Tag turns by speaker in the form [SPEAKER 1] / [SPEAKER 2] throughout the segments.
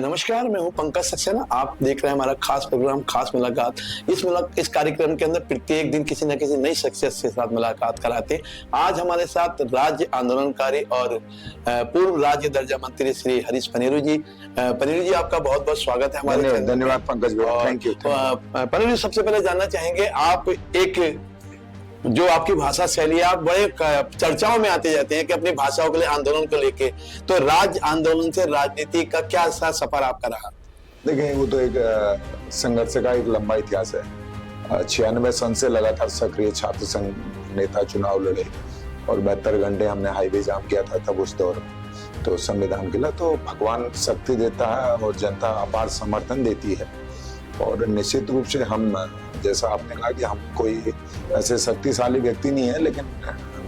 [SPEAKER 1] नमस्कार, मैं हूं पंकज सक्सेना। आप देख रहे हैं हमारा खास प्रोग्राम खास मुलाकात। इस कार्यक्रम के अंदर प्रत्येक दिन किसी न किसी नई शख्सियत के साथ मुलाकात कराते हैं। आज हमारे साथ राज्य आंदोलनकारी और पूर्व राज्य दर्जा मंत्री श्री हरीश पनेरू जी। पनेरू जी, आपका बहुत बहुत स्वागत है हमारे चैनल।
[SPEAKER 2] धन्यवाद पंकज भाई, थैंक यू।
[SPEAKER 1] पनेरू जी, सबसे पहले जानना चाहेंगे, आप एक जो आपकी भाषा शैली है, आप बड़े चर्चाओं में आते जाते हैं कि अपनी भाषाओं के लिए आंदोलन को लेके, तो राज्य आंदोलन से राजनीति का क्या सफर आपका रहा?
[SPEAKER 2] देखिए, वो तो एक संघर्ष का एक लंबा इतिहास है। 96 सन से लगातार सक्रिय छात्र संघ नेता चुनाव लड़े और 72 घंटे हमने हाईवे जाम किया था तब उस दौर में। तो संविधान के लिए तो भगवान शक्ति देता है और जनता अपार समर्थन देती है। और निश्चित रूप से हम, जैसा आपने कहा कि हम कोई ऐसे शक्तिशाली व्यक्ति नहीं है, लेकिन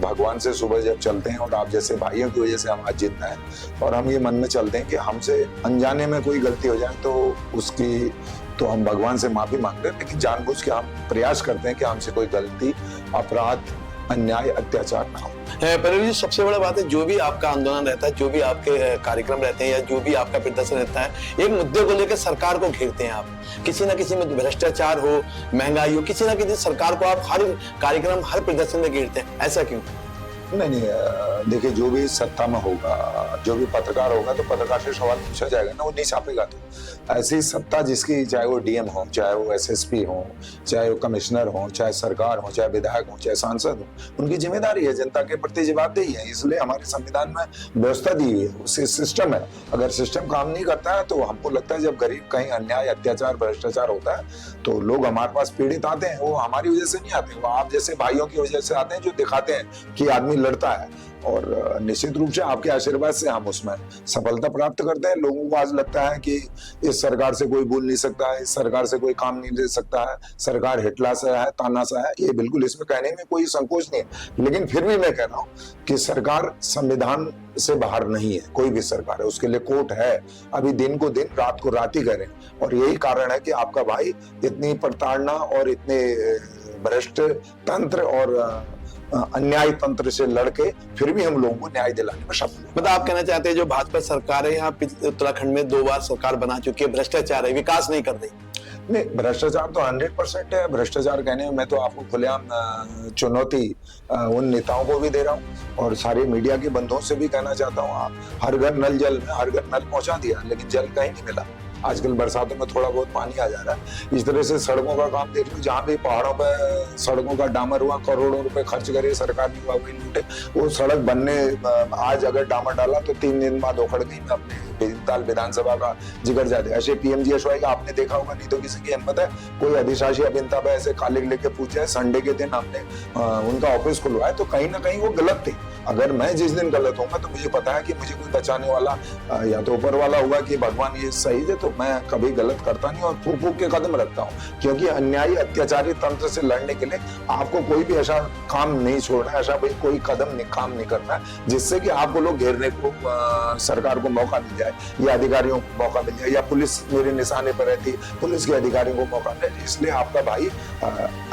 [SPEAKER 2] भगवान से सुबह जब चलते हैं और आप जैसे भाइयों की वजह से हम आज जिंदा है, और हम ये मन में चलते हैं कि हमसे अनजाने में कोई गलती हो जाए तो उसकी तो हम भगवान से माफी मांगते हैं, लेकिन जानबूझ के हम प्रयास करते हैं कि हमसे कोई गलती, अपराध, अन्याय, अत्याचार ना हो।
[SPEAKER 1] पनेरू जी, सबसे बड़ा बात है, जो भी आपका आंदोलन रहता है, जो भी आपके कार्यक्रम रहते हैं या जो भी आपका प्रदर्शन रहता है, एक मुद्दे को लेकर सरकार को घेरते हैं आप। किसी ना किसी में भ्रष्टाचार हो, महंगाई हो, किसी ना किसी सरकार को आप हर कार्यक्रम, हर प्रदर्शन में घेरते हैं, ऐसा क्यों?
[SPEAKER 2] नहीं, देखिए, जो भी सत्ता में होगा, जो भी पत्रकार होगा, तो पत्रकार से सवाल पूछा जाएगा ना, वो नहीं छापेगा। तो ऐसी सत्ता जिसकी, चाहे वो डीएम हो, चाहे वो एसएसपी हो, चाहे वो कमिश्नर हो, चाहे सरकार हो, चाहे विधायक हो, चाहे सांसद हो, उनकी जिम्मेदारी है जनता के प्रति जवाबदेही है। इसलिए हमारे संविधान में व्यवस्था दी हुई है, उससे सिस्टम है। अगर सिस्टम काम नहीं करता है तो हमको लगता है जब गरीब कहीं अन्याय, अत्याचार, भ्रष्टाचार होता है तो लोग हमारे पास पीड़ित आते हैं। वो हमारी वजह से नहीं आते, वो आप जैसे भाइयों की वजह से आते हैं, जो दिखाते हैं कि आदमी लड़ता है। और निश्चित रूप से आपके आशीर्वाद से हम उसमें सफलता प्राप्त करते हैं। लोगों को आज लगता है कि इस सरकार से कोई बोल नहीं सकता है, इस सरकार से कोई काम नहीं ले सकता है, सरकार हिटला सा है, तानाशाह है। ये बिल्कुल, इसमें कहने में कोई संकोच नहीं है, लेकिन फिर भी मैं कह रहा हूं कि सरकार संविधान से बाहर नहीं है। कोई भी सरकार है, उसके लिए कोर्ट है। अभी दिन को दिन, रात को रात ही करें, और यही कारण है कि आपका भाई इतनी प्रताड़ना और इतने भ्रष्ट तंत्र और अन्याय तंत्र से लड़के फिर भी हम लोगों को न्याय दिलाने में सफल।
[SPEAKER 1] मतलब आप कहना चाहते हैं, जो भाजपा सरकार है यहाँ उत्तराखंड में 2 बार सरकार बना चुकी है, भ्रष्टाचार है, विकास नहीं कर रही?
[SPEAKER 2] नहीं, भ्रष्टाचार तो 100% है। भ्रष्टाचार कहने में मैं तो आपको खुलेआम चुनौती उन नेताओं को भी दे रहा हूँ और सारे मीडिया के बंधुओं से भी कहना चाहता हूँ। आप हर घर नल जल में, हर घर नल पहुंचा दिया, लेकिन जल कहीं नहीं मिला। आजकल बरसातों में थोड़ा बहुत पानी आ जा रहा है। इस तरह से सड़कों का काम देख लो, जहाँ भी पहाड़ों पे सड़कों का डामर हुआ, करोड़ों रुपए खर्च करे सरकार ने, वही लूटे। वो सड़क बनने, आज अगर डामर डाला तो 3 दिन बाद उखड़ गई। मैं अपने भीमताल विधानसभा का जिक्र जाते, ऐसे पीएमजीएसवाई का आपने देखा होगा, नहीं तो किसी की हिम्मत है कोई अधिशासी अभियंता पे ऐसे कालिक लेके पूछ जाए। संडे के दिन हमने उनका ऑफिस खुलवाया, तो कहीं ना कहीं वो गलत थे। अगर मैं जिस दिन गलत होऊंगा तो मुझे पता है कि मुझे कोई बचाने वाला या तो ऊपर वाला होगा कि भगवान ये सही है, तो मैं कभी गलत करता नहीं और फूक फूक के कदम रखता हूँ। क्योंकि अन्यायी, अत्याचारी तंत्र से लड़ने के लिए आपको कोई भी ऐसा काम नहीं छोड़ना है, ऐसा कोई काम नहीं करना है जिससे कि आपको लोग घेरने को, सरकार को मौका मिल जाए, या अधिकारियों को मौका मिल जाए, या पुलिस मेरे निशाने पर रहती, पुलिस के अधिकारियों को मौका मिले। इसलिए आपका भाई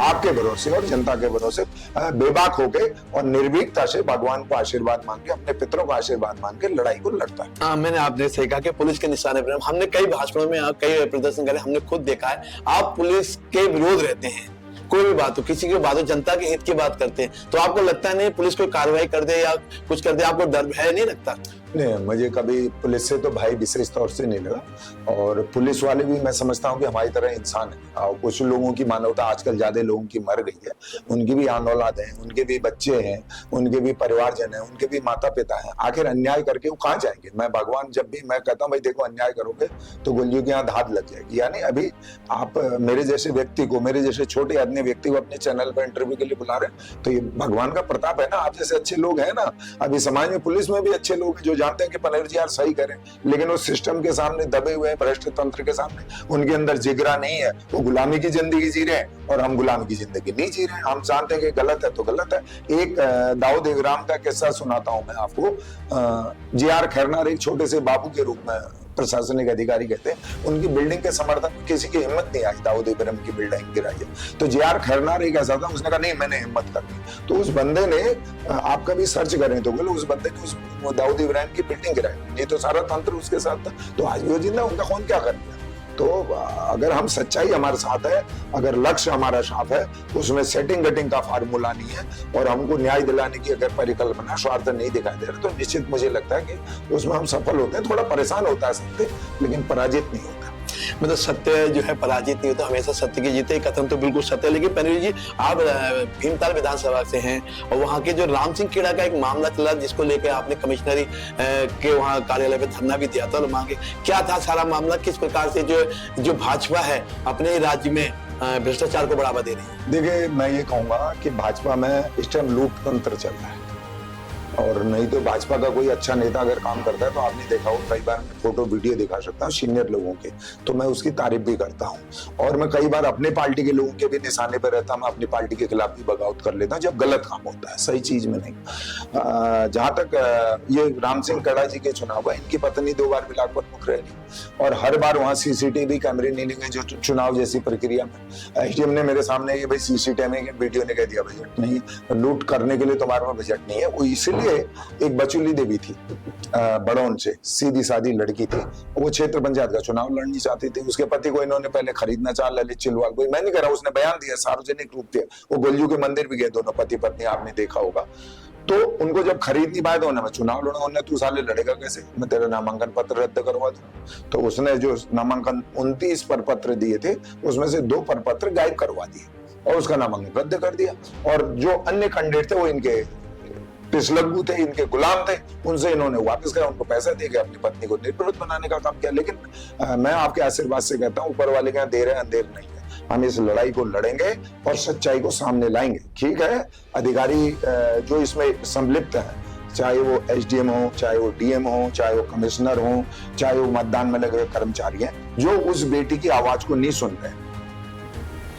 [SPEAKER 2] आपके भरोसे और जनता के भरोसे बेबाक होके और निर्भीकता से भगवान को आशीर्वाद मांग के, अपने पितरों का आशीर्वाद मांग के लड़ाई को लड़ता है।
[SPEAKER 1] हाँ, मैंने आपने सही कहा कि पुलिस के निशाने पर हमने कई भाषणों में, कई प्रदर्शन करे, हमने खुद देखा है, आप पुलिस के विरोध रहते हैं। कोई भी बात हो, किसी की बात हो, जनता के हित की बात करते हैं, तो आपको लगता है नहीं पुलिस कोई कार्रवाई कर दे या कुछ कर दे, आपको डर है नहीं लगता?
[SPEAKER 2] नहीं, मुझे कभी पुलिस से तो भाई विशेष तौर से नहीं लगा। और पुलिस वाले भी मैं समझता हूँ कि हमारी तरह इंसान है, और कुछ लोगों की मानवता आजकल ज्यादा लोगों की मर गई है। उनकी भी आन औलाद है, उनके भी बच्चे हैं, उनके भी परिवारजन है, उनके भी माता पिता हैं। आखिर अन्याय करके वो कहाँ जाएंगे? मैं भगवान, जब भी मैं कहता हूँ भाई देखो, अन्याय करोगे तो गुंजियों की यहाँ धात लग जाएगी। यानी अभी आप मेरे जैसे व्यक्ति को, मेरे जैसे छोटे आदमी व्यक्ति को अपने चैनल पर इंटरव्यू के लिए बुला रहे हैं, तो ये भगवान का प्रताप है ना। आप जैसे अच्छे लोग हैं ना, अभी समाज में, पुलिस में भी अच्छे लोग हैं जो जानते हैं कि पनेरू जी यार सही करें, लेकिन उस सिस्टम के सामने दबे हुए हैं, भ्रष्ट तंत्र के सामने उनके अंदर जिगरा नहीं है। वो गुलामी की जिंदगी जी रहे हैं और हम गुलामी की जिंदगी नहीं जी रहे हैं। हम जानते हैं कि गलत है तो गलत है। एक दाऊद इब्राहिम का किस्सा सुनाता हूं मैं आपको। JR खैरनार एक छोटे से बाबू के रूप में प्रशासनिक अधिकारी कहते हैं, उनकी बिल्डिंग के समर्थन में किसी की हिम्मत नहीं आई दाऊद इब्राहिम की बिल्डिंग गिराई है। तो JR खैरनार एक ऐसा था, उसने कहा नहीं मैंने हिम्मत कर दी। तो उस बंदे ने, आप कभी सर्च करें तो बोले, उस बंदे ने उस दाऊद इब्राहिम की बिल्डिंग गिराई, ये तो सारा तंत्र उसके साथ था। तो आज भी वो जिंदा, उनका कौन क्या कर दिया। तो अगर हम सच्चाई हमारे साथ है, अगर लक्ष्य हमारा साफ है, उसमें सेटिंग गटिंग का फार्मूला नहीं है और हमको न्याय दिलाने की अगर परिकल्पना, स्वार्थ नहीं दिखाई दे रहा, तो निश्चित मुझे लगता है कि उसमें हम सफल होते हैं। थोड़ा परेशान होता है सत्य, लेकिन पराजित नहीं होता।
[SPEAKER 1] मतलब सत्य जो है पराजित नहीं होता, हमेशा सत्य की जीते, कथन तो बिल्कुल सत्य है। लेकिन पनवेल जी, आप भीमताल विधानसभा से हैं और वहाँ के जो राम सिंह खेड़ा का एक मामला चला, जिसको लेकर आपने कमिश्नरी के वहाँ कार्यालय पे धरना भी दिया था, और वहाँ के क्या था सारा मामला, किस प्रकार से जो भाजपा है अपने राज्य में भ्रष्टाचार को बढ़ावा दे रही है?
[SPEAKER 2] देखिए, मैं ये कहूंगा कि भाजपा में इस टाइम लूट तंत्र चल रहा है, और नहीं तो भाजपा का कोई अच्छा नेता अगर काम करता है तो आपने देखा हो, कई बार मैं फोटो वीडियो दिखा सकता हूँ सीनियर लोगों के, तो मैं उसकी तारीफ भी करता हूँ। और मैं कई बार अपने पार्टी के लोगों के भी निशाने पर रहता हूँ, मैं अपनी पार्टी के खिलाफ भी बगावत कर लेता हूँ जब गलत काम होता है, सही चीज में नहीं। जहां तक ये राम सिंह कड़ा जी के चुनाव हुआ, इनकी पत्नी 2 बार बिलासपुर प्रमुख रही और हर बार वहां CCTV कैमरे नहीं लगे, जो चुनाव जैसी प्रक्रिया में SDM ने मेरे सामने ये भाई CCTV वीडियो ने कह दिया बजट नहीं, लूट करने के लिए तुम्हारे पास बजट नहीं है। वो इसलिए एक बचुली देवी थी बड़ौन से, सीधी सादी लड़की थी, वो क्षेत्र पंचायत का चुनाव लड़नी चाहती थी। उसके पति को इन्होंने पहले खरीदना चाहा, ललित चिलवाल, कोई मैं नहीं कर रहा, उसने बयान दिया सार्वजनिक रूप से, वो गोलजू के मंदिर भी गए दोनों पति पत्नी, आपने देखा होगा। तो उनको जब खरीद नहीं पाए तो उन्हें चुनाव लड़ा, उन्हें तू साले लड़ेगा कैसे, मैं तेरा नामांकन पत्र रद्द करवा दूं। तो उसने जो नामांकन 29 प्रपत्र दिए थे, उसमें से 2 प्रपत्र गायब करवा दिए और उसका नामांकन रद्द कर दिया। और जो अन्य कैंडिडेट थे वो इनके पिछलग्गू थे, इनके गुलाम थे, उनसे इन्होंने वापस किया, उनको पैसा देके अपनी पत्नी को निर्विरोध बनाने का काम किया। लेकिन मैं आपके आशीर्वाद से कहता हूँ, ऊपर वाले के यहाँ देर है अंधेर नहीं है, हम इस लड़ाई को लड़ेंगे और सच्चाई को सामने लाएंगे। ठीक है, अधिकारी जो इसमें संलिप्त है, चाहे वो SDM हो, चाहे वो DM हो, चाहे वो कमिश्नर हो, चाहे वो मतदान में लगे हुए कर्मचारी हैं, जो उस बेटी की आवाज को नहीं सुन रहे,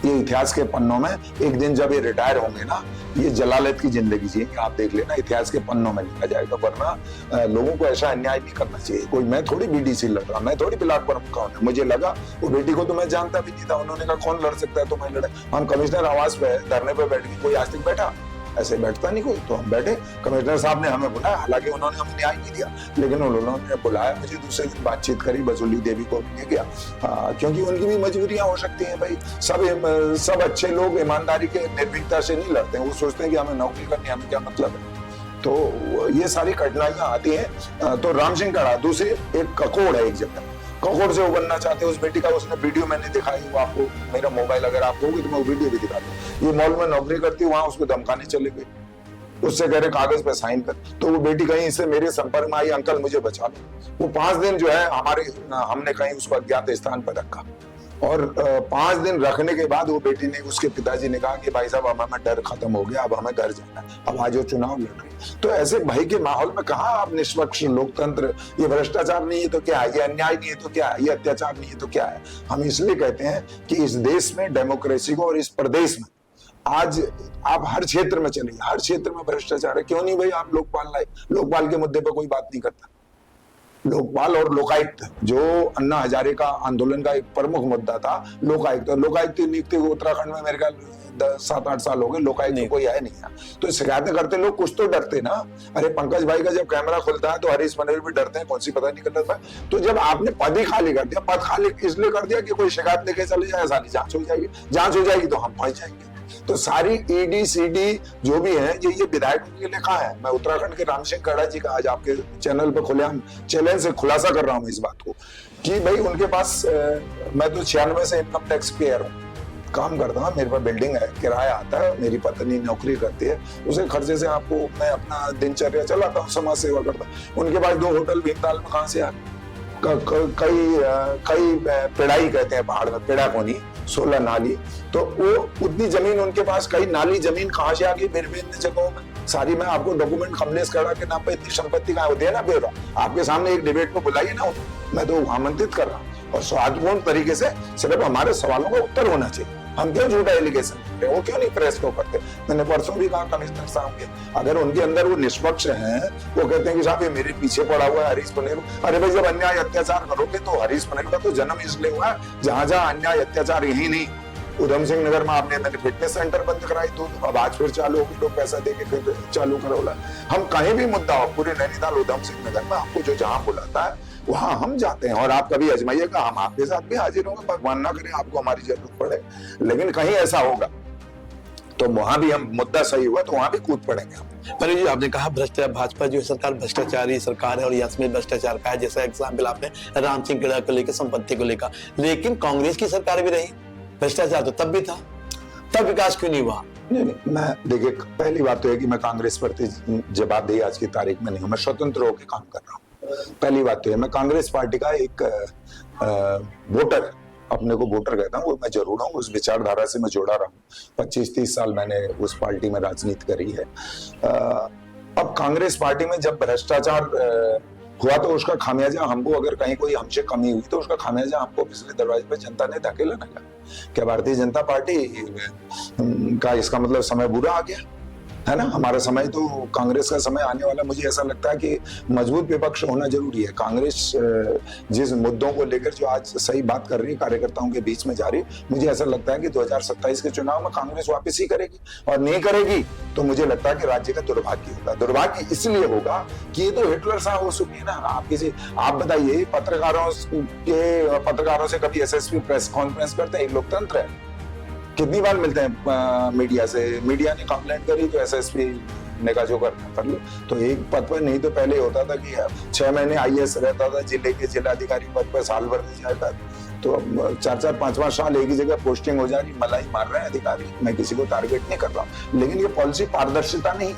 [SPEAKER 2] ये इतिहास के पन्नों में एक दिन जब ये रिटायर होंगे ना, ये जलालत की जिंदगी जिएंगे। आप देख लेना, इतिहास के पन्नों में लिखा जाएगा। वरना लोगों को ऐसा अन्याय नहीं करना चाहिए। कोई, मैं थोड़ी BDC लड़ रहा, मैं थोड़ी बिलासपुर कौन है, मुझे लगा वो बेटी को तो मैं जानता भी नहीं था, उन्होंने कहा कौन लड़ सकता है तो मैं लड़ा। हम कमिश्नर आवास पे धरने पे बैठ के, कोई आज तक बैठा, ऐसे बैठता नहीं कोई, तो हम बैठे। कमिश्नर साहब ने हमें बुलाया, हालांकि उन्होंने हमें न्याय नहीं दिया, लेकिन उन्होंने बुलाया मुझे, दूसरे दिन बातचीत करी, बचुली देवी को भी ले गया, क्योंकि उनकी भी मजबूरियां हो सकती हैं भाई। सब अच्छे लोग ईमानदारी के निर्भीकता से नहीं लड़ते हैं, वो सोचते हैं कि हमें नौकरी करनी, हमें क्या मतलब है। तो ये सारी कठिनाइयां आती हैं। तो राम सिंह कड़ा, दूसरी एक ककोड़ है, एक जगह ककोड़ से उबरना चाहते हैं। उस बेटी का उसने वीडियो मैंने दिखाई, वो आपको, मेरा मोबाइल अगर आप होगी तो मैं वो वीडियो भी दिखा दूं। ये मॉल में नौकरी करती, वहां उसको धमकाने चले गए, उससे कह रहे कागज पे साइन कर। तो वो बेटी कहीं से मेरे संपर्क में आई, अंकल मुझे बचा लो। वो 5 दिन जो है हमने कहीं उसको अज्ञात स्थान पर रखा, और 5 दिन रखने के बाद वो बेटी ने, उसके पिताजी ने कहा कि भाई साहब अब हमें डर खत्म हो गया, अब हमें घर जाना है, अब आज वो चुनाव लड़ रही। तो ऐसे भय के माहौल में कहाँ आप निष्पक्ष लोकतंत्र, ये भ्रष्टाचार नहीं है तो क्या है, ये अन्याय नहीं है तो क्या है, ये अत्याचार नहीं है तो क्या है। हम इसलिए कहते हैं कि इस देश में डेमोक्रेसी को, और इस प्रदेश में आज आप हर क्षेत्र में चलिए, हर क्षेत्र में भ्रष्टाचार है। क्यों नहीं भाई, आप लोकपाल लाए, लोकपाल के मुद्दे पर कोई बात नहीं करता। लोकपाल और लोकायुक्त, जो अन्ना हजारे का आंदोलन का एक प्रमुख मुद्दा था, लोकायुक्त, और लोकायुक्त की नियुक्ति को उत्तराखंड में मेरे ख्याल 7-8 साल हो गए, लोकायुक्त कोई है नहीं है। तो शिकायतें करते लोग, कुछ तो डरते ना। अरे पंकज भाई का जब कैमरा खुलता है तो हरीश मनोहर भी डरते हैं, कौन सी पता नहीं करता था। तो जब आपने पद ही खाली कर दिया, पद खाली इसलिए कर दिया कि कोई शिकायत लेके चले जाए, सारी जांच हो जाएगी, जांच हो जाएगी तो हम पहुंच जाएंगे। तो सारी ED CD जो भी है, ये विधायकों के लिए कहाँ है। मैं उत्तराखंड के राम सिंह कड़ा जी का आज आपके चैनल पर खुलेआम चैलेंज से खुलासा कर रहा हूँ इस बात को, कि भाई उनके पास, मैं तो 96 से इनकम टैक्स पेयर हूँ, काम करता हूँ, मेरे पास बिल्डिंग है, किराया आता है, मेरी पत्नी नौकरी करती है, उसे खर्चे से आपको मैं अपना दिनचर्या चलाता हूँ, समाज सेवा करता हूँ। उनके पास 2 होटल भीमताल में कहाँ से आ, कई पेड़ाई कहते हैं पहाड़ में, पेड़ा कोनी, 16 नाली, तो वो उतनी जमीन उनके पास, कई नाली जमीन कहाँ से आ गई विभिन्न जगहों में। सारी मैं आपको डॉक्यूमेंट कमलेश कड़ा के नाम पे इतनी संपत्ति कहाँ होती है ना, ब्यौरा आपके सामने एक डिबेट में बुलाइए ना, मैं तो आमंत्रित कर रहा हूँ। और सौहार्दपूर्ण तरीके से सिर्फ हमारे सवालों का उत्तर होना चाहिए। हम क्यों झूठा एलिगेशन करते, वो क्यों नहीं प्रेस को करते? मैंने परसों भी कहा कमिश्नर साहब के, अगर उनके अंदर वो निष्पक्ष हैं, वो कहते हैं कि साहब ये मेरे पीछे पड़ा हुआ है हरीश पटेल, अरे भाई जब अन्याय अत्याचार करोगे तो हरीश पटेल का तो जन्म इसलिए हुआ है जहां जहां अन्याय अत्याचार यही नहीं, उधम सिंह नगर में आपने मैंने फिटनेस सेंटर बंद कराई, तो अब आज फिर चालू होगी, लोग पैसा देके फिर चालू करोला। हम कहीं भी मुद्दा हो, पूरे नैनीताल उधम सिंह नगर में आपको जो जहां बुलाता है वहां हम जाते हैं, और आप कभी आजमाइएगा, हम आपके साथ भी हाजिर होंगे, भगवान ना करे आपको हमारी जरूरत पड़े, लेकिन कहीं ऐसा होगा तो वहां भी हम, मुद्दा सही हुआ तो वहां भी कूद पड़ेंगे हम।
[SPEAKER 1] पर जी आपने कहा भ्रष्टाचार, भाजपा जो सरकार भ्रष्टाचारी सरकार है और इसमें भ्रष्टाचार का है, जैसा एग्जाम्पल आपने राम सिंह खेड़ा को लेकर, संपत्ति को लेकर, लेकिन कांग्रेस की सरकार भी रही, भ्रष्टाचार तो तब भी था, तब विकास क्यों नहीं हुआ?
[SPEAKER 2] नहीं, मैं देखिए, पहली बात तो है कि मैं कांग्रेस प्रति जवाबदेही आज की तारीख में नहीं हूं, मैं स्वतंत्र होकर काम कर रहा हूँ। पहली बात तो है, मैं कांग्रेस पार्टी का एक वोटर, अपने को वोटर कहता हूँ, वो मैं जरूर हूँ, उस विचारधारा से मैं जुड़ा रहा हूँ, 25-30 साल मैंने उस पार्टी में राजनीति करी है। अब कांग्रेस पार्टी में जब भ्रष्टाचार हुआ तो उसका खामियाजा हमको, अगर कहीं कोई हमसे कमी हुई तो उसका खामियाजा हमको पिछले दरवाजे पे जनता ने धकेला ना गया। क्या भारतीय जनता पार्टी का इसका मतलब समय बुरा आ गया है ना? हमारा समय तो, कांग्रेस का समय आने वाला, मुझे ऐसा लगता है कि मजबूत विपक्ष होना जरूरी है। कांग्रेस जिस मुद्दों को लेकर जो आज सही बात कर रही है, कार्यकर्ताओं के बीच में जा रही, मुझे ऐसा लगता है कि 2027 के चुनाव में कांग्रेस वापस ही करेगी, और नहीं करेगी तो मुझे लगता है कि राज्य का दुर्भाग्य होगा। दुर्भाग्य इसलिए होगा कि ये तो हिटलर साहब हो चुकी है ना। आप बताइए, पत्रकारों से कभी एसएसपी प्रेस कॉन्फ्रेंस करते हैं? लोकतंत्र है, कितनी बार मिलते हैं मीडिया से, मीडिया ने कंप्लेंट करी तो एसएसपी ने कहा जो करना कर लो। तो एक पद पर नहीं तो पहले होता था कि 6 महीने आईएएस रहता था, जिले के जिलाधिकारी पद पर साल भर नहीं जाता, तो अब 4-4, 5-5 साल एक ही जगह पोस्टिंग हो जा रही, मलाई मार रहे हैं अधिकारी। मैं किसी को टारगेट नहीं कर रहा हूँ, लेकिन ये पॉलिसी पारदर्शिता नहीं है,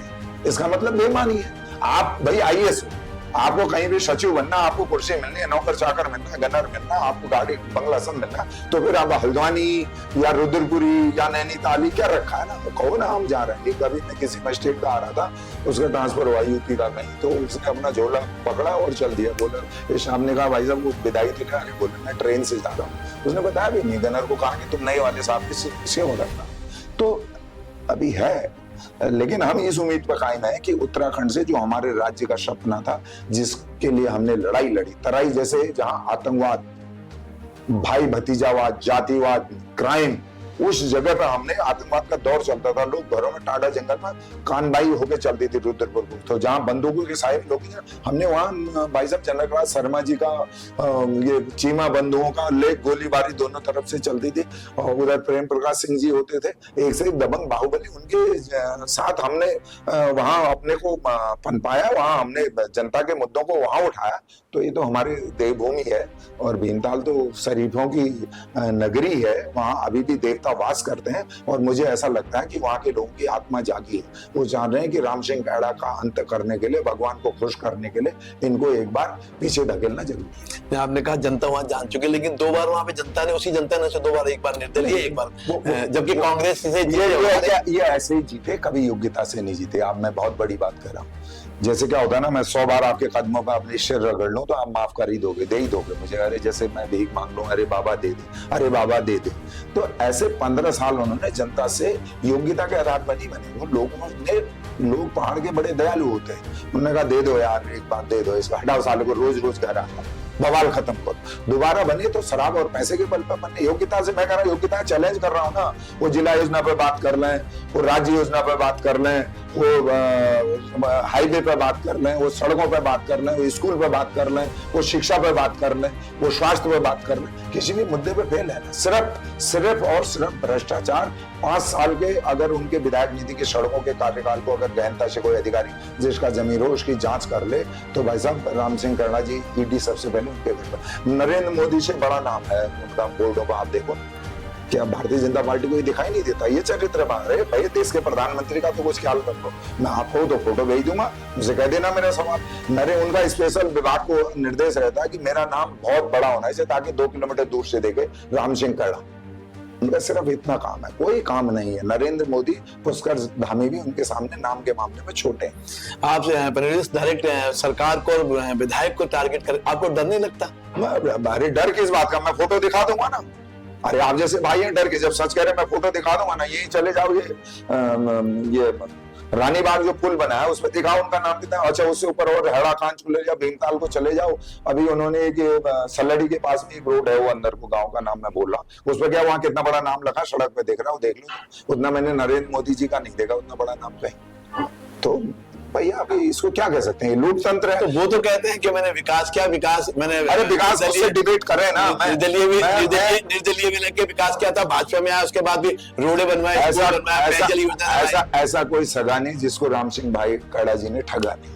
[SPEAKER 2] इसका मतलब बेईमानी है। आप भाई आईएएस हो, आपको कहीं भी सचिव बनना, आपको कुर्सी मिलनी है, नौकर चाकर मिलना है, गनर मिलना, आपको गाड़ी बंगला सब मिलना है, तो फिर आप हल्द्वानी या रुद्रपुरी या नैनीताल क्या रखा है ना, तो कहो ना हम जा रहे हैं। कभी मैं किसी मजिस्ट्रेट का आ रहा था, उसका ट्रांसफर हुआ यूपी का कहीं, तो उसने अपना झोला पकड़ा और चल दिया। बोला, ये शाम ने कहा भाई साहब वो विदाई तो क्या? बोले मैं ट्रेन से जा रहा हूँ। उसने बताया भी नहीं, गनर को कहा कि तुम नए वाले साहब किससे हो रखना। तो अभी है, लेकिन हम इस उम्मीद पर कायम है कि उत्तराखंड से जो हमारे राज्य का सपना था, जिसके लिए हमने लड़ाई लड़ी, तराई जैसे जहां आतंकवाद, भाई भतीजावाद, जातिवाद, क्राइम, उस जगह पर हमने, आतंकवाद का दौर चलता था, लोग घरों में टाटा जंगल में कानबाई होकर चलती थी रुद्रपुर को, तो जहां बंदूकों के साहिब लोग, हमने वहां भाई साहब चंद्रकांत शर्मा जी का ये चीमा बंधुओं का लेक गोलीबारी दोनों तरफ से चलती थी, और उधर प्रेम प्रकाश सिंह जी होते थे, एक से एक दबंग बाहुबली, उनके साथ हमने वहां अपने को पनपाया, वहां हमने जनता के मुद्दों को वहां उठाया। तो ये तो हमारी देवभूमि है, और भीमताल तो शरीफों की नगरी है, वहां अभी भी देवता वास करते हैं, और मुझे ऐसा लगता है कि वहां के लोगों की आत्मा जागी है। वो जान रहे हैं कि राम सिंह खेड़ा का अंत करने के लिए, भगवान को खुश करने के लिए इनको एक बार पीछे धकेलना जरूरी है।
[SPEAKER 1] आपने कहा जनता वहां जान चुकी, लेकिन 2 बार वहां पे जनता ने, उसी जनता ने 2 बार, एक बार निर्दलीय, एक बार जबकि कांग्रेस से
[SPEAKER 2] ये ऐसे ही जीते, कभी योग्यता से नहीं जीते। आप, मैं बहुत बड़ी बात कर रहा हूँ, जैसे क्या होता है ना, मैं 100 बार आपके कदमों पर अपने सिर रगड़ लूं तो आप माफ कर ही दोगे, दे ही दोगे मुझे। अरे जैसे मैं भीख मांग लूं, अरे बाबा दे दे, अरे बाबा दे दे। तो ऐसे 15 साल उन्होंने जनता से योग्यता के आधार पर नहीं बने। वो लोग पहाड़ के बड़े दयालु होते हैं, उन्होंने कहा दे दो यार, एक बार दे दो, इसका हटाओ साल को, रोज रोज घर आता, बवाल खत्म करो। दोबारा बने तो शराब और पैसे के बल पर बने। योग्यता से मैं कह रहा हूँ, योग्यता चैलेंज कर रहा हूँ ना। वो जिला योजना पर बात कर लें, वो राज्य योजना पर बात कर लें, वो हाईवे पर बात कर लें, वो सड़कों पर बात कर लें, वो स्कूल पर बात कर लें, वो शिक्षा पर बात कर लें, वो स्वास्थ्य पर बात कर लें, किसी भी मुद्दे पे फेल है ना। सिर्फ और सिर्फ भ्रष्टाचार। 5 साल के अगर उनके विधायक निधि के सड़कों के कार्यकाल को अगर गहनता से कोई अधिकारी जिसका जमीर हो उसकी जांच कर ले, तो भाई साहब राम सिंह खेड़ा जी ईडी सबसे पहले उनके घर पर। नरेंद्र मोदी से बड़ा नाम है उनका, बोर्डों पर आप देखो, क्या भारतीय जनता पार्टी को ये दिखाई नहीं देता? ये चरित्र बाहर है भाई, देश के प्रधानमंत्री का तो कुछ ख्याल कर लो। मैं आपको तो फोटो भेज दूंगा, मुझे कह देना मेरा सवाल। मेरे उनका स्पेशल विभाग को निर्देश रहता है कि मेरा नाम बहुत बड़ा होना चाहिए, ताकि 2 किलोमीटर दूर से देखे राम सिंह खेड़ा। उनका सिर्फ इतना काम है, कोई काम नहीं है। नरेंद्र मोदी, पुष्कर धामी भी उनके सामने नाम के मामले में छोटे हैं।
[SPEAKER 1] आप डायरेक्ट सरकार को और विधायक को टारगेट कर, आपको डर नहीं लगता?
[SPEAKER 2] अरे डर किस बात का, मैं फोटो दिखा दूंगा ना, अरे आप जैसे भाई हैं डर के, जब सच कह रहे हैं मैं फोटो दिखा दूंगा ना, यही चले जाओ ये रानी बाग जो पुल बना है उस पर दिखाओ उनका नाम कितना है। अच्छा उससे ऊपर और हेड़ा खान चले जाओ, भीमताल को चले जाओ, अभी उन्होंने एक सल्लड़ी के पास में एक रोड है वो अंदर को, गांव का नाम मैं बोल रहा हूँ, उस पर क्या वहां कितना बड़ा नाम लिखा सड़क पे देख रहा हूँ, देख लो। उतना मैंने नरेंद्र मोदी जी का नहीं देखा उतना बड़ा नाम कहीं। तो भैया अभी इसको क्या कह सकते हैं, लोकतंत्र है।
[SPEAKER 1] तो वो तो कहते हैं कि मैंने विकास किया, विकास मैंने,
[SPEAKER 2] अरे विकास उससे डिबेट कर रहे हैं ना,
[SPEAKER 1] निर्दलीय भी लेके विकास किया था, भाजपा में आया उसके बाद भी रोडे बनवाए,
[SPEAKER 2] ऐसा कोई सगा नहीं जिसको राम सिंह भाई कड़ा जी ने ठगा नहीं,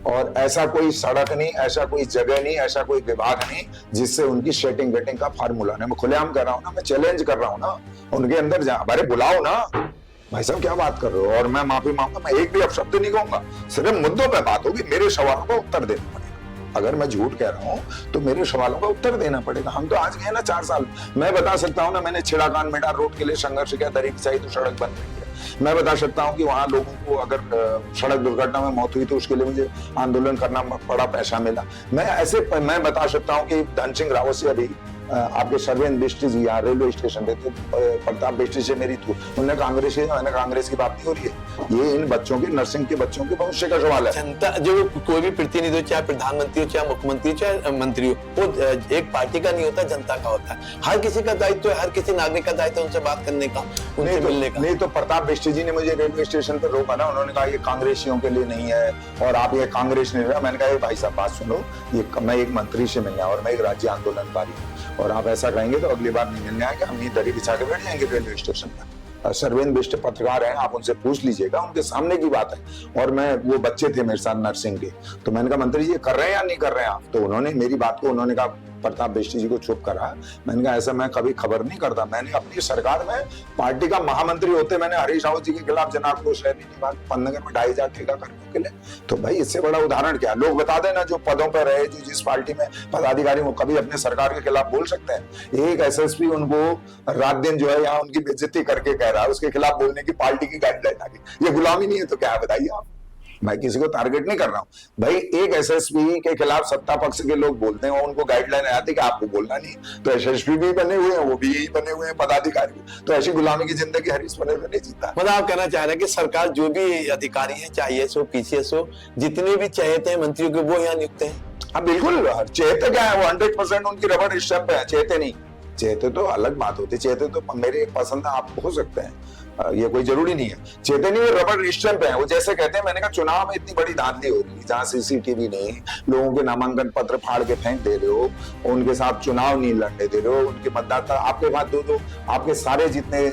[SPEAKER 2] और ऐसा कोई सड़क नहीं, ऐसा कोई जगह नहीं, ऐसा कोई विभाग नहीं जिससे उनकी सेटिंग वेटिंग का फार्मूला नहीं। मैं खुलेआम कर रहा हूँ ना, मैं चैलेंज कर रहा हूँ ना उनके अंदर जा, अरे बुलाओ ना भाई साहब, क्या बात कर रहे हो। और मैं माफी मांगूंगा, मैं एक भी अपशब्द नहीं कहूंगा, सिर्फ मुद्दों पे बात होगी, मेरे सवालों का उत्तर देना पड़ेगा। अगर मैं झूठ कह रहा हूं तो मेरे सवालों का उत्तर देना पड़ेगा। हम तो आज गए ना 4 साल, मैं बता सकता हूं ना, मैंने छिड़ाकान मेडा रोड के लिए संघर्ष किया, दरी बिछाई तो सड़क बन रही है। मैं बता सकता हूं कि वहां लोगों को अगर सड़क दुर्घटना में मौत हुई तो उसके लिए मुझे आंदोलन करना पड़ा, पैसा मिला। मैं बता सकता हूं कि धन सिंह रावत से अभी आपके सर्वेन बिष्ट जी यहाँ रेलवे स्टेशन पे थे, प्रताप बिष्ट से मेरी थी, उन्होंने कांग्रेस है, मैंने कांग्रेस की बात नहीं हो रही है, ये इन बच्चों के, नर्सिंग के बच्चों के भविष्य का सवाल है।
[SPEAKER 1] जनता जो कोई भी प्रतिनिधि हो, चाहे प्रधानमंत्री हो, चाहे मुख्यमंत्री हो, चाहे मंत्री हो, वो एक पार्टी का नहीं होता, जनता का होता है। हर किसी का दायित्व है, हर किसी नागरिक का दायित्व है उनसे बात करने का, उनसे मिलने का।
[SPEAKER 2] नहीं तो प्रताप बिष्ट जी ने मुझे रेलवे स्टेशन पर रोका ना, उन्होंने कहा ये कांग्रेसियों के लिए नहीं है और आप ये कांग्रेस नहीं रहा। मैंने कहा भाई साहब बात सुनो, ये मैं एक मंत्री से मिलना और मैं एक राज्य आंदोलनकारी हूँ, और आप ऐसा कहेंगे तो अगली बार नहीं मिलने आएंगे, हम ये दरी बिछा के बैठ जाएंगे रेलवे स्टेशन पर। सर्वेन बिष्ट पत्रकार हैं, आप उनसे पूछ लीजिएगा, उनके सामने की बात है। और मैं, वो बच्चे थे मेरे साथ नर्सिंग के, तो मैंने कहा मंत्री जी ये कर रहे हैं या नहीं कर रहे हैं आप, तो उन्होंने मेरी बात को, उन्होंने कहा प्रताप बिष्ट जी को चुप करा। मैंने कहा ऐसा मैं कभी खबर नहीं करता, मैंने अपनी सरकार में पार्टी का महामंत्री होते मैंने हरीश रावत जी के खिलाफ जनाक्रोश रैली निकाली पंतनगर में 2500 ठेका करने के लिए। तो भाई इससे बड़ा उदाहरण क्या, लोग बता देना जो पदों पर रहे, जो जिस पार्टी में पदाधिकारी, वो कभी अपने सरकार के खिलाफ बोल सकते हैं। एक एसएसपी उनको रात दिन जो है यहाँ उनकी बेइज्जती करके कह रहा है, उसके खिलाफ बोलने की पार्टी की गाइडलाइन आ गई, ये गुलामी नहीं है तो क्या है बताइए आप। मैं किसी को टारगेट नहीं कर रहा हूं भाई, एक एसएसपी के खिलाफ सत्ता पक्ष के लोग बोलते हैं और उनको गाइडलाइन आती है कि आपको बोलना नहीं, तो एसएसपी भी बने हुए हैं, वो भी यही बने हुए हैं पदाधिकारी, तो ऐसी गुलामी की जिंदगी हरीश पटेल ने नहीं जीता।
[SPEAKER 1] मतलब आप कहना चाह रहे हैं कि सरकार जो भी अधिकारी है, चाहे एस हो, पीसीएस हो, जितने भी चहेते हैं मंत्रियों के, वो यहाँ नियुक्त हैं।
[SPEAKER 2] हाँ बिल्कुल, चहेते क्या है, वो 100% उनकी रबड़ स्टैंप है, चहेते नहीं। चहेते तो अलग बात होती है, चहेते तो मेरे पसंद आप हो सकते हैं, ये कोई जरूरी नहीं है। चेतन वो रबड़ स्टैंप है, वो जैसे कहते हैं, मैंने कहा चुनाव में इतनी बड़ी धांधली हो रही है जहाँ सीसीटीवी नहीं, लोगों के नामांकन पत्र फाड़ के फेंक दे रहे हो, उनके साथ चुनाव नहीं लड़ने दे रहे हो, उनके मतदाता आपके बाद दो आपके सारे जितने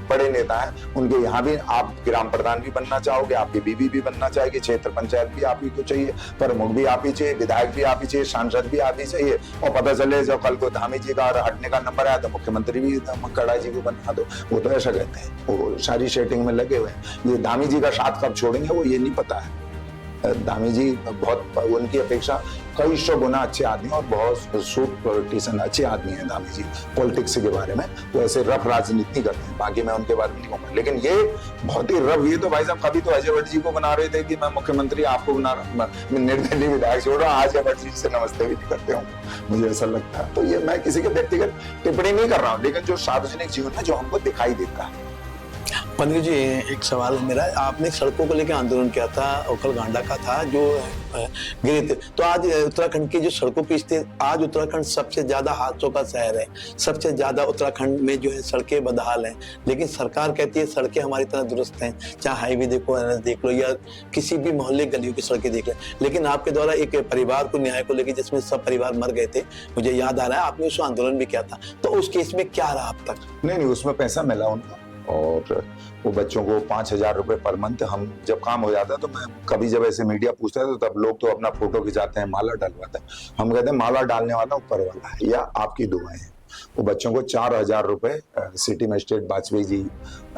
[SPEAKER 2] बड़े नेता हैं उनके यहाँ भी आप ग्राम प्रधान भी बनना चाहोगे, आपकी बीबी भी बनना चाहेगी, क्षेत्र पंचायत भी आप ही को चाहिए, प्रमुख भी आप ही चाहिए, विधायक भी आप ही चाहिए, सांसद भी आप ही चाहिए, और पता चले जब कल को धामी जी का हटने का नंबर आया तो मुख्यमंत्री भी कड़ा जी को बना दो। वो तो ऐसा कहते हैं, वो सारी सेटिंग में लगे हुए हैं। ये धामी जी का साथ कब छोड़ेंगे वो ये नहीं पता है। धामी जी बहुत, उनकी अपेक्षा कई 100 गुना अच्छे आदमी और बहुत सूट पॉलिटिशियन अच्छे आदमी हैं धामी जी। पॉलिटिक्स के बारे में वो ऐसे रफ राजनीति करते हैं, बाकी मैं उनके बारे में नहीं कहूँगा, लेकिन ये बहुत ही रफ। ये तो भाई साहब कभी तो अजय भट्ट जी को बना रहे थे कि मैं मुख्यमंत्री, आपको बना रहा, मैं निर्दलीय विधायक छोड़ रहा हूँ, अजय भट्ट जी से नमस्ते भी नहीं करते हूँ, मुझे ऐसा लगता है। तो ये मैं किसी के व्यक्तिगत टिप्पणी नहीं कर रहा हूँ, लेकिन जो सार्वजनिक जीवन है जो हमको दिखाई देता है।
[SPEAKER 1] पंडित जी एक सवाल मेरा, आपने सड़कों को लेकर आंदोलन किया था, ओखल गांडा का था जो गिरे थे, तो आज उत्तराखंड की जो सड़कों की स्थिति, आज उत्तराखंड सबसे ज्यादा हादसों का शहर है, सबसे ज्यादा उत्तराखंड में जो है सड़कें बदहाल हैं, लेकिन सरकार कहती है सड़कें हमारी तरह दुरुस्त हैं, चाहे हाईवे देखो, एनएच देख लो, या किसी भी मोहल्ले गलियों की सड़कें देख लें। लेकिन आपके द्वारा एक परिवार को न्याय को लेकर, जिसमें सब परिवार मर गए थे, मुझे याद आ रहा है आपने उस आंदोलन भी किया था, तो उस केस में क्या रहा अब तक?
[SPEAKER 2] नहीं, उसमें पैसा मिला उनको, और वो बच्चों को 5000 रुपए पर मंथ, हम जब काम हो जाता है तो मैं कभी जब ऐसे मीडिया पूछता है तो तब लोग तो अपना फोटो खिंचाते हैं, माला डलवाते हैं, हम कहते हैं माला डालने वाला ऊपर वाला है या आपकी दुआएं हैं। वो बच्चों को 4000 रुपए सिटी मजिस्ट्रेट वाजपेयी जी